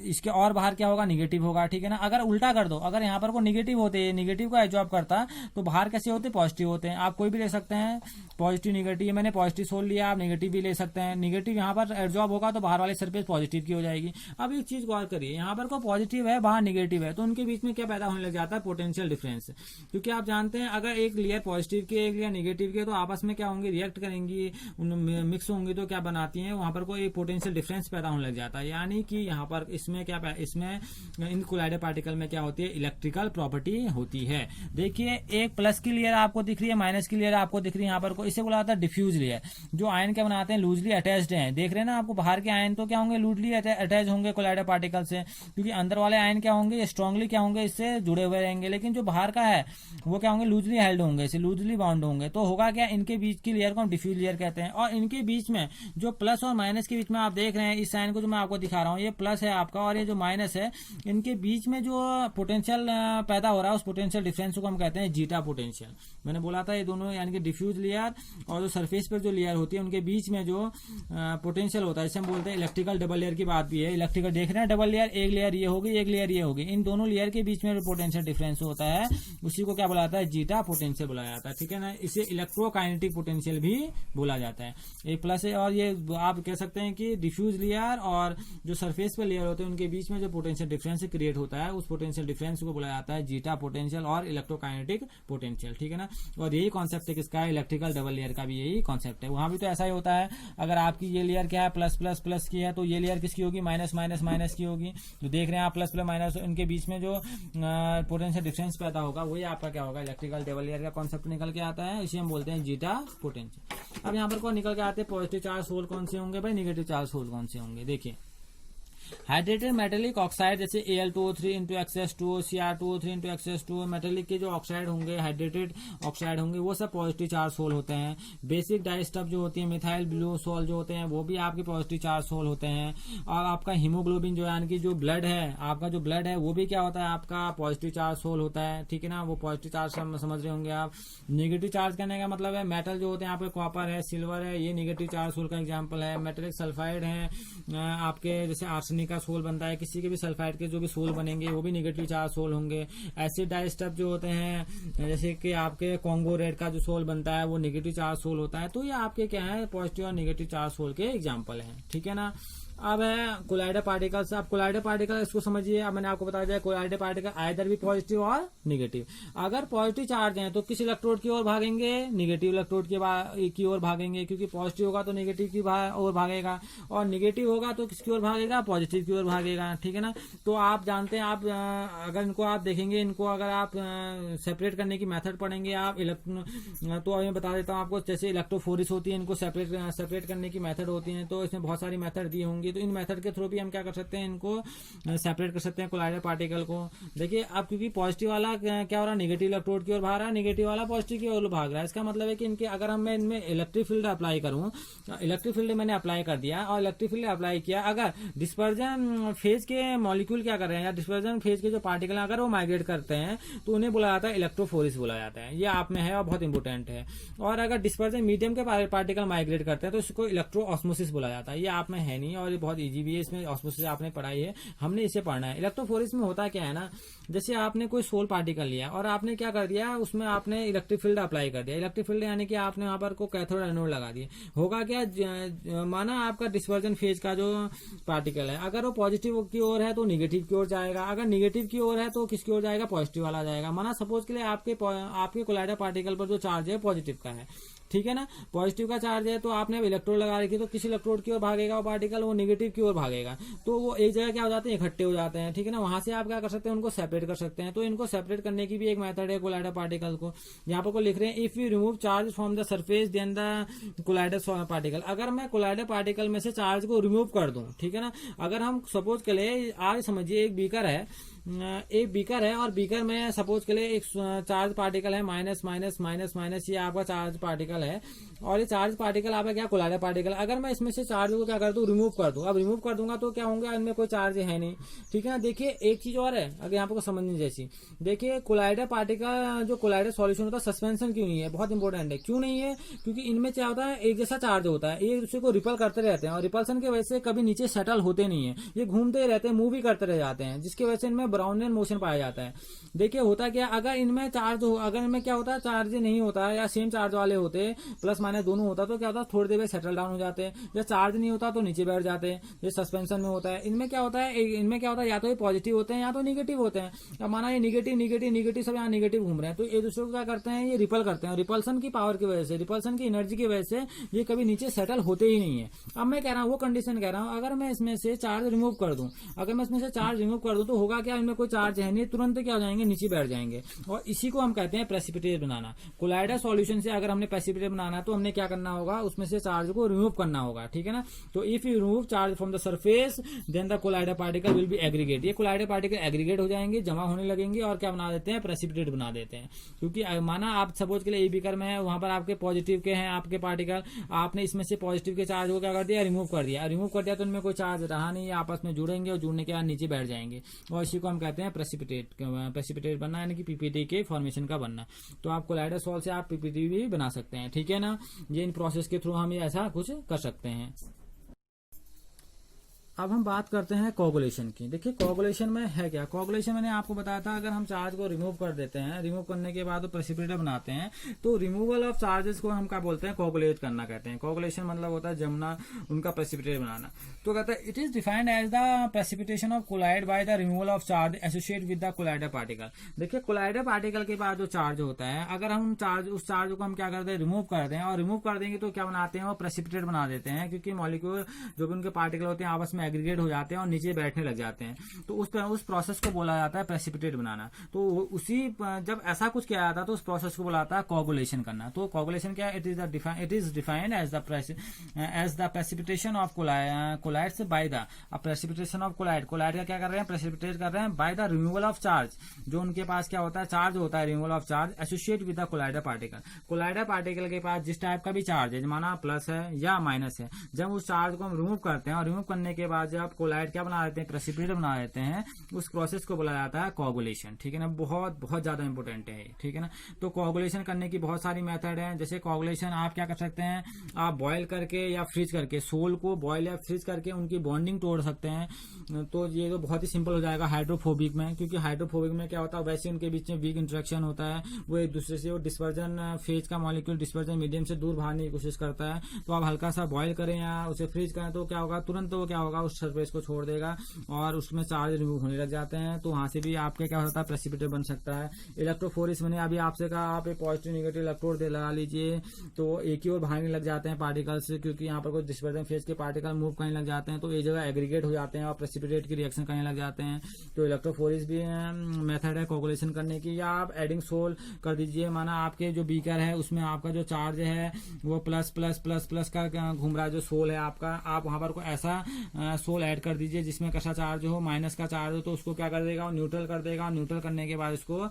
इसके और बाहर क्या होगा, निगेटिव होगा, ठीक है ना। अगर उल्टा कर दो, अगर यहाँ पर को निगेटिव होते, निगेटिव को एब्जॉर्ब करता, तो बाहर कैसे होते, पॉजिटिव होते हैं। आप कोई भी ले सकते हैं, पॉजिटिव निगेटिव, मैंने पॉजिटिव सोल लिया, आप निगेटिव भी ले सकते हैं। निगेटिव यहाँ पर एब्जॉर्ब होगा तो बाहर वाली सरफेस पॉजिटिव की हो जाएगी। अब एक चीज गौर करिए, यहाँ पर को पॉजिटिव है, बाहर निगेटिव है, तो उनके बीच में क्या पैदा होने लग जाता है, पोटेंशियल डिफरेंस। क्योंकि आप जानते हैं अगर एक लेयर पॉजिटिव की एक लेयर निगेटिव की, तो आपस में क्या होंगे, रिएक्ट करेंगी, मिक्स होंगी, तो क्या बनाती हैं, वहां पर कोई पोटेंशियल डिफरेंस पैदा होने लग जाता है। यानी कि यहाँ पर इसमें क्या, इसमें इन कोलाइडल पार्टिकल में क्या होती है, इलेक्ट्रिकल प्रॉपर्टी होती है। देखिए एक प्लस की लेयर आपको दिख रही है, माइनस की लेयर आपको दिख रही है, यहाँ पर इसे बोला जाता है डिफ्यूज लेयर। जो आयन क्या बनाते हैं, लूजली अटैच्ड हैं, देख रहे हैं ना आपको, बाहर के आयन तो क्या होंगे, लूजली अटैच होंगे कोलाइडल पार्टिकल से, क्योंकि अंदर वाले आयन क्या होंगे, स्ट्रांगली क्या होंगे, इससे जुड़े हुए रहेंगे। लेकिन जो बाहर का है वो क्या होंगे, लूजली हेल्ड होंगे, इसे लूजली बाउंड होंगे। तो होगा क्या, इनके बीच की लेयर को हम डिफ्यूज लेयर कहते हैं। और इनके बीच में जो प्लस और माइनस के बीच में आप देख रहे हैं, इस साइन को जो मैं आपको दिखा रहा हूँ, ये प्लस है आपका और ये जो माइनस है, इनके बीच में जो पोटेंशियल पैदा हो रहा है, उस पोटेंशियल डिफरेंस को हम कहते हैं जीटा पोटेंशियल। मैंने बोला था ये दोनों यानी कि डिफ्यूज लेयर और जो सरफेस पर जो लेयर होती है, उनके बीच में जो पोटेंशियल होता है, इसे हम बोलते हैं इलेक्ट्रिकल डबल लेयर की बात भी है। इलेक्ट्रिकल देख रहे हैं, डबल लेयर, एक लेयर ये होगी, एक लेयर ये होगी, इन दोनों लेयर के बीच में जो पोटेंशियल डिफरेंस होता है उसी को क्या बोला जाता है, जीटा पोटेंशियल बोला जाता है, ठीक है ना। इसे इलेक्ट्रोकाइनेटिक पोटेंशियल भी बोला जाता है। एक प्लस है, और ये आप कह सकते हैं कि डिफ्यूज लेयर और जो सरफेस पे लेयर होते हैं उनके बीच में जो पोटेंशियल डिफरेंस क्रिएट होता है, उस पोटेंशियल डिफरेंस को बोला जाता है जीटा पोटेंशियल और इलेक्ट्रोकाइनेटिक पोटेंशियल, ठीक है ना। और यही कॉन्सेप्ट है किसका, इलेक्ट्रिकल डबल लेयर का भी यही कॉन्सेप्ट है। वहां भी तो ऐसा ही होता है, अगर आपकी ये लेयर क्या है, प्लस प्लस प्लस की है, तो ये लेयर किसकी होगी, माइनस माइनस माइनस की होगी। जो देख रहे हैं आप प्लस प्लस माइनस, इनके बीच में जो पोटेंशियल डिफरेंस पैदा होगा वही आपका क्या होगा, इलेक्ट्रिकल डबल लेयर का कॉन्सेप्ट निकल के आता है, इसे हम बोलते हैं जीटा पोटेंशियल। अब यहाँ पर कौन निकल के आते हैं, पॉजिटिव चार्ज होल कौन से होंगे भाई, निगेटिव चार्ज होल कौन से होंगे। देखिए हाइड्रेटेड मेटेलिक ऑक्साइड जैसे Al2O3 into X2O, Cr2O3 into X2O, metallic के जो ऑक्साइड होंगे, हाइड्रेटेड ऑक्साइड होंगे, वो सब पॉजिटिव चार्ज सोल होते हैं। बेसिक डाइस्टफ जो होती है, मिथाइल ब्लू सोल जो होते हैं, वो भी आपके पॉजिटिव चार्ज सोल होते हैं। और आपका हीमोग्लोबिन जो यानी कि जो ब्लड है, आपका जो ब्लड है वो भी क्या होता है, आपका पॉजिटिव चार्ज सोल होता है, ठीक है ना। वो पॉजिटिव चार्ज समझ रहे होंगे आप। नेगेटिव चार्ज करने का मतलब है मेटल जो होते हैं आपके कॉपर है, सिल्वर है, ये नेगेटिव चार्ज सोल का एग्जांपल है। मेटेलिक सल्फाइड है आपके, जैसे आर्सेनिक का सोल बनता है, किसी के भी सल्फाइड के जो भी सोल बनेंगे वो भी नेगेटिव चार्ज सोल होंगे। एसिड डाइस्टफ जो होते हैं जैसे कि आपके कॉन्गो रेड का जो सोल बनता है वो नेगेटिव चार्ज सोल होता है। तो ये आपके क्या है, पॉजिटिव और नेगेटिव चार्ज सोल के एग्जांपल हैं, ठीक है ना। अब है कोलाइडर पार्टिकल्स। अब कोलाइडर पार्टिकल इसको समझिए। अब मैंने आपको बताया जाए कोलाइडर पार्टिकल आइदर भी पॉजिटिव और नेगेटिव। अगर पॉजिटिव चार्ज है तो किस इलेक्ट्रोड की ओर भागेंगे, नेगेटिव इलेक्ट्रोड की ओर भागेंगे, क्योंकि पॉजिटिव होगा तो नेगेटिव की ओर भागेगा, और नेगेटिव होगा तो किसकी ओर भागेगा, पॉजिटिव की ओर भागेगा, ठीक है ना। तो आप जानते हैं, आप अगर इनको आप देखेंगे, इनको अगर आप सेपरेट करने की मेथड पढ़ेंगे आप तो मैं बता देता हूँ आपको। जैसे इलेक्ट्रोफोरिस होती है, इनको सेपरेट करने की मेथड होती है, तो इसमें बहुत सारी मेथड दी होंगी। तो इन मेथड के थ्रू भी हम क्या कर सकते हैं, इनको सेपरेट कर सकते हैं कोलाइडर पार्टिकल को। देखिए अब क्योंकि पॉजिटिव वाला क्या हो रहा है, नेगेटिव इलेक्ट्रोड की ओर भाग रहा है, नेगेटिव वाला पॉजिटिव की ओर भाग रहा है। इसका मतलब है कि इनके अगर मैं इनमें इलेक्ट्रिक फील्ड अप्लाई करूं, इलेक्ट्रिक फील्ड मैंने अप्लाई कर दिया और इलेक्ट्रिक फील्ड अप्लाई किया, अगर डिस्पर्जन फेज के मॉलिक्यूल क्या कर रहे हैं, या डिस्पर्जन फेज के जो पार्टिकल अगर वो माइग्रेट करते हैं तो उन्हें बुलाया जाता है इलेक्ट्रोफोरिस बुलाया जाता है। ये आप में है और बहुत इंपोर्टेंट है। और अगर डिस्पर्जन मीडियम के पार्टिकल माइग्रेट करते हैं तो इसको इलेक्ट्रो ऑस्मोसिस बुलाया जाता है। ये आप में है नहीं और ये बहुत इजी भी है, इसमें ऑस्मोसिस आपने पढ़ाई है, हमने इसे पढ़ना है। इलेक्ट्रोफोरिस में होता क्या है ना, जैसे आपने कोई सोल पार्टिकल लिया और आपने क्या कर दिया, उसमें आपने इलेक्ट्रिक फील्ड अप्लाई कर दिया। इलेक्ट्रिक फील्ड यानी कि आपने वहां पर को कैथोड एनोड लगा दिए। होगा क्या, माना आपका डिस्पर्जन फेज का जो पार्टिकल है, अगर वो पॉजिटिव की ओर है तो नेगेटिव की ओर जाएगा, अगर नेगेटिव की ओर है तो किसकी ओर जाएगा, पॉजिटिव वाला जाएगा। माना सपोज के लिए आपके कोलाइडर पार्टिकल पर जो चार्ज है पॉजिटिव का है, ठीक है ना, पॉजिटिव का चार्ज है, तो आपने इलेक्ट्रोड लगा रखी, तो किस इलेक्ट्रोड की ओर भागेगा वो पार्टिकल, वो नेगेटिव की ओर भागेगा। तो वो एक जगह क्या हो जाते हैं, इकट्ठे हो जाते हैं, ठीक है ना। वहां से आप क्या कर सकते हैं, उनको सेपरेट कर सकते हैं। तो इनको सेपरेट करने की भी एक मेथड है कोलाइडर पार्टिकल को। यहाँ पर को लिख रहे हैं, if you remove charge from the surface then the colloidal particle. अगर मैं कोलाइडर पार्टिकल में से चार्ज को रिमूव कर दूं, ठीक है ना, अगर हम सपोज के लिए आज समझिए एक बीकर है और बीकर में सपोज के लिए एक चार्ज पार्टिकल है माइनस माइनस माइनस माइनस, ये आपका चार्ज पार्टिकल है और ये चार्ज पार्टिकल आपका क्या, कोलाइडर पार्टिकल। अगर मैं इसमें से चार्ज को क्या कर दूं, रिमूव कर दूं। अब रिमूव कर दूंगा तो क्या होंगे, इनमें कोई चार्ज है नहीं, ठीक है ना। देखिए एक चीज और है, अगर यहाँ पर समझने जैसी, देखिए कोलाइडर पार्टिकल जो कोलाइडर सॉल्यूशन होता है, सस्पेंशन क्यों नहीं है, बहुत इंपॉर्टेंट है। क्यों नहीं है, क्योंकि इनमें क्या होता है, एक जैसा चार्ज होता है, एक दूसरे को रिपल करते रहते हैं और रिपल्सन की वजह से कभी नीचे सेटल होते नहीं है, ये घूमते रहते हैं, मूव भी करते रह जाते हैं, जिसकी वजह से इनमें ब्राउनियन मोशन पाया जाता है। देखिए होता क्या, अगर इनमें चार्ज हो, अगर इनमें क्या होता है, चार्ज नहीं होता है या सेम चार्ज वाले होते, प्लस माइनस दोनों होता, तो क्या होता है, थोड़ी देर में सेटल डाउन हो जाते हैं। जब चार्ज नहीं होता तो नीचे बैठ जाते हैं, ये सस्पेंशन में होता है। इनमें क्या होता है, या तो ये पॉजिटिव होते हैं या तो निगेटिव होते हैं। अब माना ये निगेटिव निगेटिव निगेटिव सब यहाँ निगेटिव घूम रहे हैं, तो एक दूसरे को क्या करते हैं, ये रिपल करते हैं। रिपल्सन की पावर की वजह से, रिपल्सन की एनर्जी की वजह से ये कभी नीचे सेटल होते ही नहीं है। अब मैं कह रहा हूँ, वो कंडीशन कह रहा हूँ, अगर मैं इसमें से चार्ज रिमूव कर दूं, तो होगा क्या, इनमें कोई चार्ज है नहीं, तुरंत क्या हो जाएंगे, नीचे बैठ जाएंगे। और इसी को हम कहते हैं प्रेसिपिटेट बनाना। कोलाइडर सॉल्यूशन से अगर हमने प्रेसिपिटेट बनाना है तो हमने क्या करना होगा, उसमें से चार्ज को रिमूव करना होगा, ठीक है ना। तो if you remove charge from the surface then the colloidal particle will be aggregate. ये कोलाइडर पार्टिकल एग्रीगेट हो जाएंगे, जमा होने लगेंगे और क्या बना देते हैं, प्रेसिपिटेट बना देते हैं। क्योंकि माना आप सपोज के लिए बीकर में है, वहां पर आपके पॉजिटिव के हैं आपके पार्टिकल, आपने इसमें से पॉजिटिव के चार्ज को क्या कर दिया, रिमूव कर दिया तो इनमें कोई चार्ज रहा नहीं, आपस में जुड़ेंगे और जुड़ने के बाद नीचे बैठ जाएंगे। और इसी को हम कहते हैं प्रेसिपिटेट बनना, यानी कि पीपीटी के फॉर्मेशन का बनना। तो आप कोलाइडर सॉल्ट से आप पीपीटी भी बना सकते हैं, ठीक है ना। ये इन प्रोसेस के थ्रू हम ये ऐसा कुछ कर सकते हैं। अब हम बात करते हैं कोगुलेशन की। देखिए कोगुलेशन में है क्या, कोगुलेशन मैंने आपको बताया था, अगर हम चार्ज को रिमूव कर देते हैं, रिमूव करने के बाद प्रेसिपिटेट बनाते हैं, तो रिमूवल ऑफ चार्जेस को हम क्या बोलते हैं, कोगुलेट करना कहते हैं। कोगुलेशन मतलब होता है जमना, उनका प्रेसिपिटेट बनाना। तो कहता है it is defined as the precipitation of colloid by the removal of charge associate with the colloidal particle. देखिए कोलाइडर पार्टिकल के बाद जो चार्ज होता है, अगर हम उस चार्ज को हम क्या करते हैं, रिमूव करते हैं, और रिमूव कर देंगे तो क्या बनाते हैं, वो प्रेसिपिटेट बना देते हैं। क्योंकि मॉलिक्यूल जो भी उनके पार्टिकल होते हैं आपस में एग्रीगेट हो जाते हैं और नीचे बैठने लग जाते हैं, तो उस प्रोसेस को बोला जाता है प्रेसिपिटेट बनाना। तो उसी जब ऐसा कुछ किया जाता है तो उस प्रोसेस को बोला जाता है कोगुलेशन करना। तो कोगुलेशन क्या है? It is defined as the precipitation of colloids by the precipitation of colloid का क्या कर रहे हैं? प्रेसिपिटेट कर रहे हैं by the removal of charge. जो उनके पास क्या होता है? चार्ज होता है, removal of charge associate with the colloidal particle. Colloidal particle के पास जिस टाइप का भी चार्ज है, माना प्लस है या माइनस है, जब उस चार्ज को हम रिमूव करते हैं और रिमूव करने के बाद जब कोलाइड क्या बना देते हैं? प्रेसिपिटेट बना देते हैं, उस प्रोसेस को बोला जाता है कोगुलेशन। ठीक है ना, बहुत बहुत ज्यादा इंपॉर्टेंट है, ठीक है ना। तो कोगुलेशन करने की बहुत सारी मेथड है। जैसे कोगुलेशन आप क्या कर सकते हैं? आप बॉयल करके या फ्रीज करके, सोल को बॉयल या फ्रीज करके उनकी बॉन्डिंग तोड़ सकते हैं। तो ये तो बहुत ही सिंपल हो जाएगा हाइड्रोफोबिक में, क्योंकि हाइड्रोफोबिक में क्या होता है? वैसे उनके बीच में वीक इंटरेक्शन होता है, वो एक दूसरे से वो डिस्पर्जन फेज का मॉलिक्यूल डिस्पर्जन मीडियम से दूर भागने की कोशिश करता है। तो आप हल्का सा बॉयल करें या उसे फ्रीज करें तो क्या होगा? तुरंत वो क्या होगा? उस सरफेस को छोड़ देगा और उसमें चार्ज रिमूव होने लग जाते हैं। तो वहां से भी आपके क्या होता है? प्रेसिपिटेट बन सकता है। इलेक्ट्रोफोरेसिस मैंने अभी आपसे कहा, आप एक पॉजिटिव नेगेटिव इलेक्ट्रोड दे लगा लीजिए तो एक ही ओर भागने लग जाते हैं पार्टिकल्स, क्योंकि यहाँ पर कोई डिस्पर्जन फेज के पार्टिकल मूव करने लग जाते हैं तो एक जगह एग्रीगेट हो जाते हैं और प्रेसिपिटेट की रिएक्शन करने लग जाते हैं। तो इलेक्ट्रोफोरेसिस भी मेथड है कोगुलेशन करने की। या आप एडिंग सोल कर दीजिए, माना आपके जो बीकर है उसमें आपका जो चार्ज है वो प्लस प्लस प्लस प्लस का घूम रहा है, जो सोल है आपका, आप वहां पर को ऐसा सोल ऐड कर दीजिए जिसमें कैसा चार्ज हो? माइनस का चार्ज हो। तो उसको क्या कर देगा? न्यूट्रल कर देगा। न्यूट्रल करने के बाद इसको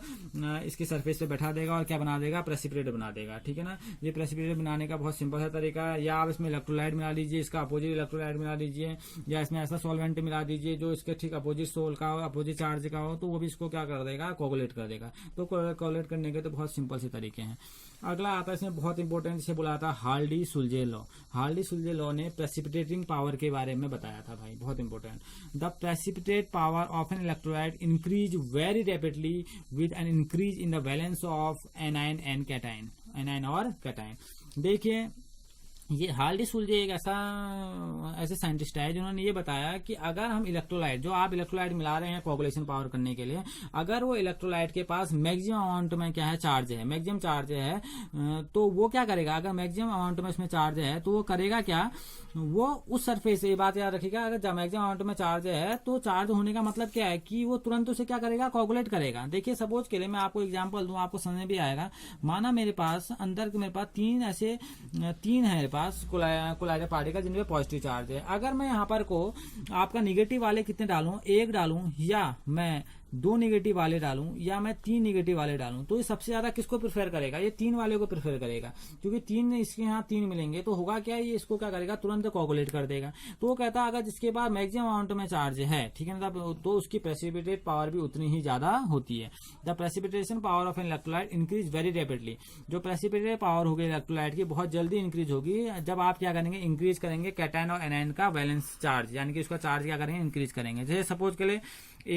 इसकी सरफेस पे बैठा देगा और क्या बना देगा? प्रेसिपिटेट बना देगा। ठीक है ना, ये प्रेसिपिटेट बनाने का बहुत सिंपल सा तरीका है। या आप इसमें इलेक्ट्रोलाइट मिला लीजिए, इसका अपोजिट इलेक्ट्रोलाइट मिला लीजिए, या इसमें ऐसा सॉल्वेंट मिला दीजिए जो इसके ठीक अपोजिट सोल का हो, अपोजिट चार्ज का हो, तो वो भी इसको क्या कर देगा? कोगुलेट कर देगा। तो कोगुलेट करने के तो बहुत सिंपल से तरीके हैं। अगला आता है इसमें बहुत इंपॉर्टेंट, जिसे बुलाया था हार्डी-सुलजे लॉ। हार्डी-सुलजे लॉ ने प्रेसिपिटेटिंग पावर के बारे में बताया था भाई, बहुत important. The precipitate power of an electrolyte increase very rapidly with an increase in the valence of anion and cation, A9 और कैटाइन। देखिए, ये हार्डी-सुलजे एक ऐसे साइंटिस्ट है जिन्होंने ये बताया कि अगर हम इलेक्ट्रोलाइट, जो आप इलेक्ट्रोलाइट मिला रहे हैं कोगुलेशन पावर करने के लिए, अगर वो इलेक्ट्रोलाइट के पास मैक्सिमम अमाउंट में क्या है? चार्ज है, मैक्सिमम चार्ज है, तो वो क्या करेगा? अगर मैक्सिमम अमाउंट में इसमें चार्ज है तो वो करेगा क्या? वो उस सरफेस से, ये बात याद रखिएगा, अगर मैक्सिमम अमाउंट में चार्ज है तो चार्ज होने का मतलब क्या है? कि वो तुरंत उसे क्या करेगा? कोगुलेट करेगा। देखिए, सपोज के लिए मैं आपको एग्जांपल दूं, आपको समझ में भी आएगा। माना मेरे पास अंदर मेरे पास तीन है मेरे पास कोलाइडर पार्टिकल जिनपे पॉजिटिव चार्ज है। अगर मैं यहाँ पर को आपका निगेटिव वाले कितने डालूं? एक डालूं, या मैं 2 निगेटिव वाले डालूं, या मैं 3 निगेटिव वाले डालूं, तो ये सबसे ज्यादा किसको प्रेफर करेगा? ये 3 वाले को प्रेफर करेगा, क्योंकि 3 इसके यहाँ 3 मिलेंगे तो होगा क्या? ये इसको क्या करेगा? तुरंत कोगुलेट कर देगा। तो वो कहता है अगर जिसके पास मैक्सिमम अमाउंट में चार्ज है, ठीक है ना, तो उसकी प्रेसिपिटेट पावर भी उतनी ही ज्यादा होती है। The precipitation power of an electrolyte increase very rapidly. जो प्रेसिपिटेट पावर होगी इलेक्ट्रोलाइट की बहुत जल्दी इंक्रीज होगी जब आप क्या करेंगे? इंक्रीज करेंगे कैटायन और एनायन का वैलेंस चार्ज, यानी कि उसका चार्ज क्या करेंगे? इंक्रीज करेंगे। जैसे सपोज के लिए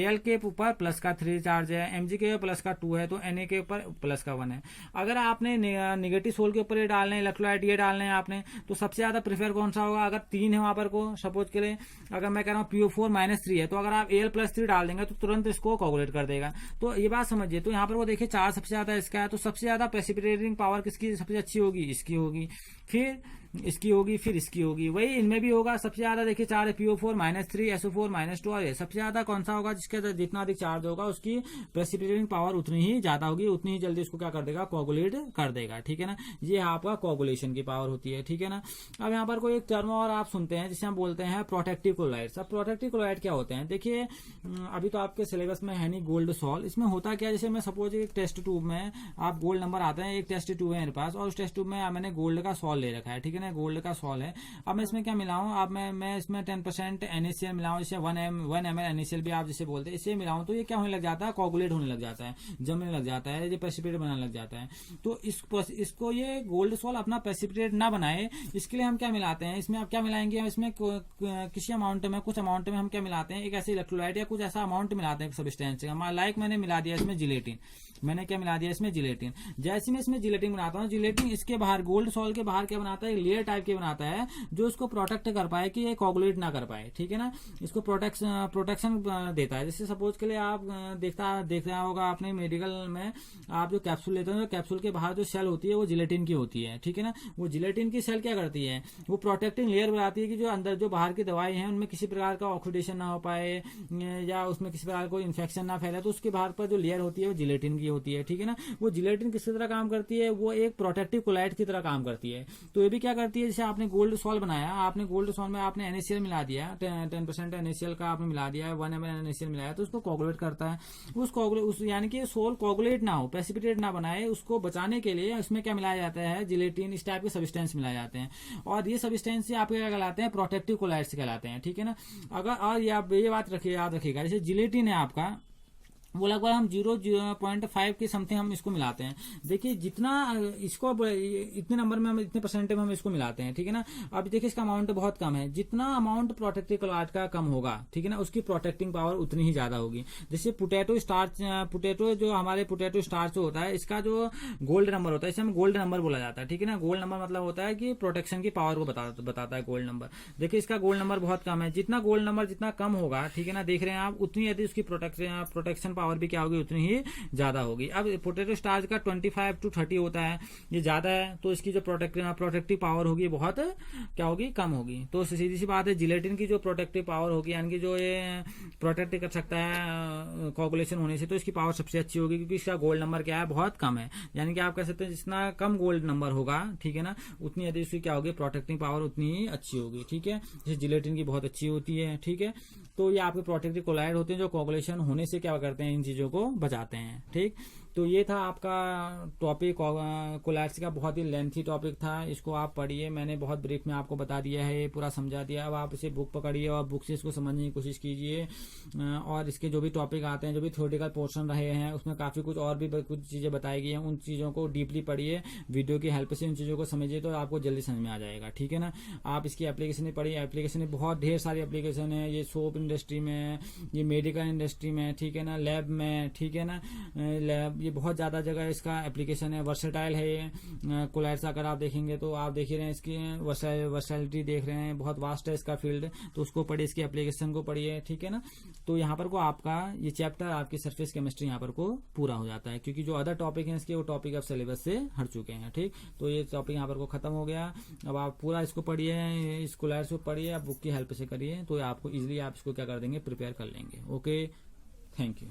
Al के ऊपर प्लस का 3 चार्ज है, Mg के ऊपर प्लस का 2 है, तो Na के ऊपर प्लस का 1 है। अगर आपने निगेटिव सोल के ऊपर ये डालने इलेक्ट्रोलाइट ये डालने हैं आपने, तो सबसे ज्यादा प्रेफर कौन सा होगा? अगर 3 है वहां पर को, सपोज के लिए अगर मैं कह रहा हूँ PO4-3 है, तो अगर आप Al+3 डाल देंगे तो तुरंत इसको कोगुलेट कर देगा। तो ये बात समझिए। तो यहाँ पर वो देखिए चार्ज सबसे ज्यादा इसका है, तो सबसे ज्यादा प्रेसिपिटेटिंग पावर किसकी सबसे अच्छी होगी? इसकी होगी, फिर इसकी होगी, फिर इसकी होगी। वही इनमें भी होगा। सबसे ज्यादा देखिए चार्ज है PO4-3, SO4-2, और ये सबसे ज्यादा कौन सा होगा? जिसका जितना अधिक चार्ज होगा उसकी प्रेसिपिटेटिंग पावर उतनी ही ज्यादा होगी, उतनी ही जल्दी उसको क्या कर देगा? कोगुलेट कर देगा। ठीक है ना, ये आपका कोगुलेशन की पावर होती है। ठीक है ना। अब यहाँ पर कोई एक टर्म और आप सुनते हैं जिसे हम बोलते हैं प्रोटेक्टिव क्लोराइड्स। अब प्रोटेक्टिव क्लोराइड क्या होते हैं? देखिए, अभी तो आपके सिलेबस में है नहीं गोल्ड सॉल्ट। इसमें होता क्या? जैसे मैं सपोज एक टेस्ट ट्यूब में आप गोल्ड नंबर आते हैं, एक टेस्ट ट्यूब है मेरे पास और उस टेस्ट ट्यूब में मैंने गोल्ड का सॉल्ट ले रखा है। ठीक है ना, गोल्ड का सॉल्ट है। अब मैं इसमें क्या मिलाऊं? अब मैं इसमें 10% NaCl मिलाऊं, इसे 1 ml NaCl भी आप जिसे बोलते हैं, इसे मिलाऊं तो ये क्या होने लग जाता है? कोगुलेट होने लग जाता है, जमने लग जाता है, ये प्रेसिपिटेट बनाने लग जाता है। तो इसको ये गोल्ड सॉल्ट अपना प्रेसिपिटेट ना बनाए, इसके लिए हम क्या मिलाते हैं? इसमें आप क्या मिलाएंगे? हम इसमें किसी अमाउंट में, कुछ अमाउंट में हम क्या मिलाते हैं? एक ऐसे इलेक्ट्रोलाइट या कुछ ऐसा अमाउंट मिलाते हैं सब्सटेंस। लाइक मैंने मिला दिया इसमें जिलेटिन। मैंने क्या मिला दिया इसमें? जिलेटिन। जैसे मैं इसमें जिलेटिन बनाता हूँ, जिलेटिन इसके बाहर गोल्ड सॉल्ट के बाहर क्या बनाता है? लेयर टाइप की बनाता है जो इसको प्रोटेक्ट कर पाए कि ये कोगुलेट ना कर पाए, ठीक है ना, इसको प्रोटेक्शन देता है। जैसे सपोज के लिए आप देखा होगा आपने मेडिकल में, आप जो कैप्सूल लेते हो, कैप्सूल के बाहर जो सेल होती है वो जिलेटिन की होती है, ठीक है ना, वो जिलेटिन की सेल क्या करती है, वो प्रोटेक्टिंग लेयर बनाती है कि जो अंदर जो बाहर की दवाई है उनमें किसी प्रकार का ऑक्सीडेशन ना हो पाए या उसमें किसी प्रकार कोई इन्फेक्शन ना फैले, तो उसके बाहर पर जो लेयर होती है वो जिलेटिन की होती है, ठीक है ना। वो जिलेटिन किस तरह काम करती है, वो एक प्रोटेक्टिव कोलाइड की तरह काम करती है। तो ये भी क्या करती है, जैसे आपने गोल्ड सॉल्ट बनाया, आपने गोल्ड सॉल्ट में आपने NaCl मिला दिया, 10% NaCl का आपने मिला दिया है, 1 ml NaCl मिलाया, तो उसको कोगुलेट करता है। उस यानी कि सोल कोगुलेट ना हो, प्रेसिपिटेट ना बनाए, उसको बचाने के लिए उसमें क्या मिलाया जाता है, जिलेटिन, इस टाइप के सब्सटेंस मिलाए जाते हैं। और ये सब्सटेंस आपके क्या कहलाते हैं, प्रोटेक्टिव कोलाइड्स कहलाते हैं, ठीक है ना। अगर और ये बात याद रखिएगा, जैसे जिलेटिन है आपका, वो लगभग हम 0.5 के समथिंग हम इसको मिलाते हैं। देखिए जितना इसको इतने नंबर में हम, इतने परसेंटेज में हम इसको मिलाते हैं, ठीक है ना। अब देखिए इसका अमाउंट बहुत कम है, जितना अमाउंट प्रोटेक्टिव कोलाइड का कम होगा, ठीक है ना, उसकी प्रोटेक्टिंग पावर उतनी ही ज्यादा होगी। जैसे पोटैटो जो हमारे पोटैटो स्टार्च होता है, इसका जो गोल्ड नंबर होता है, इसे हम गोल्ड नंबर बोला जाता है, ठीक है ना। गोल्ड नंबर मतलब होता है कि प्रोटेक्शन की पावर को बताता है गोल्ड नंबर। देखिए इसका गोल्ड नंबर बहुत कम है, जितना गोल्ड नंबर जितना कम होगा, ठीक है ना, देख रहे हैं आप, उतनी यदि उसकी प्रोटेक्शन पावर भी क्या होगी, उतनी ही ज्यादा होगी। अब पोटैटो स्टार्च का 25 to 30 होता है, ये ज्यादा है, तो इसकी जो प्रोटेक्टिव पावर होगी बहुत क्या होगी, कम होगी। तो सीधी सी बात है, जिलेटिन की जो प्रोटेक्टिव पावर होगी, यानी कि जो ये प्रोटेक्ट कर सकता है कोगुलेशन होने से, तो इसकी पावर सबसे अच्छी होगी, क्योंकि इसका गोल्ड नंबर क्या है, बहुत कम है। यानी कि आप कह सकते हैं जितना कम गोल्ड नंबर होगा, ठीक है ना, उतनी यदि उसकी क्या होगी, प्रोटेक्टिंग पावर उतनी ही अच्छी होगी, ठीक है। जैसे जिलेटिन की बहुत अच्छी होती है, ठीक है। तो ये आपके प्रोटेक्टिव कोलाइड होते हैं जो कोगुलेशन होने से क्या करते हैं, इन चीजों को बचाते हैं, ठीक। तो ये था आपका टॉपिक, कोलाइड्स का बहुत ही लेंथी टॉपिक था, इसको आप पढ़िए, मैंने बहुत ब्रीफ में आपको बता दिया है, पूरा समझा दिया। अब आप इसे बुक पकड़िए और बुक से इसको समझने की कोशिश कीजिए, और इसके जो भी टॉपिक आते हैं, जो भी थ्योरेटिकल पोर्शन रहे हैं, उसमें काफी कुछ और भी कुछ चीजें बताई गई हैं, उन चीजों को डीपली पढ़िए, वीडियो की हेल्प से उन चीजों को समझिए, तो आपको जल्दी समझ में आ जाएगा, ठीक है ना। आप इसकी एप्लीकेशन पढ़िए, एप्लीकेशन बहुत ढेर सारी एप्लीकेशन है, ये सोप इंडस्ट्री में, ये मेडिकल इंडस्ट्री में, ठीक है ना, लैब में, ठीक है ना, लैब, ये बहुत ज्यादा जगह इसका एप्लीकेशन है, वर्सेटाइल है ये कोलाइड्स। अगर आप देखेंगे तो आप देख रहे हैं इसकी वर्सेटिलिटी देख रहे हैं, बहुत वास्ट है इसका फील्ड, तो उसको पढ़िए, इसकी एप्लीकेशन को पढ़िए, ठीक है ना। तो यहाँ पर को आपका ये चैप्टर, आपकी सरफेस केमिस्ट्री यहाँ पर को पूरा हो जाता है, क्योंकि जो अदर टॉपिक है इसके, वो टॉपिक अब सिलेबस से हट चुके हैं, ठीक। तो ये टॉपिक यहाँ पर को खत्म हो गया। अब आप पूरा इसको पढ़िए, इस कोलाइड्स को पढ़िए, आप बुक की हेल्प से करिए, तो आपको इजिली आप इसको क्या कर देंगे, प्रिपेयर कर लेंगे। Okay, thank you.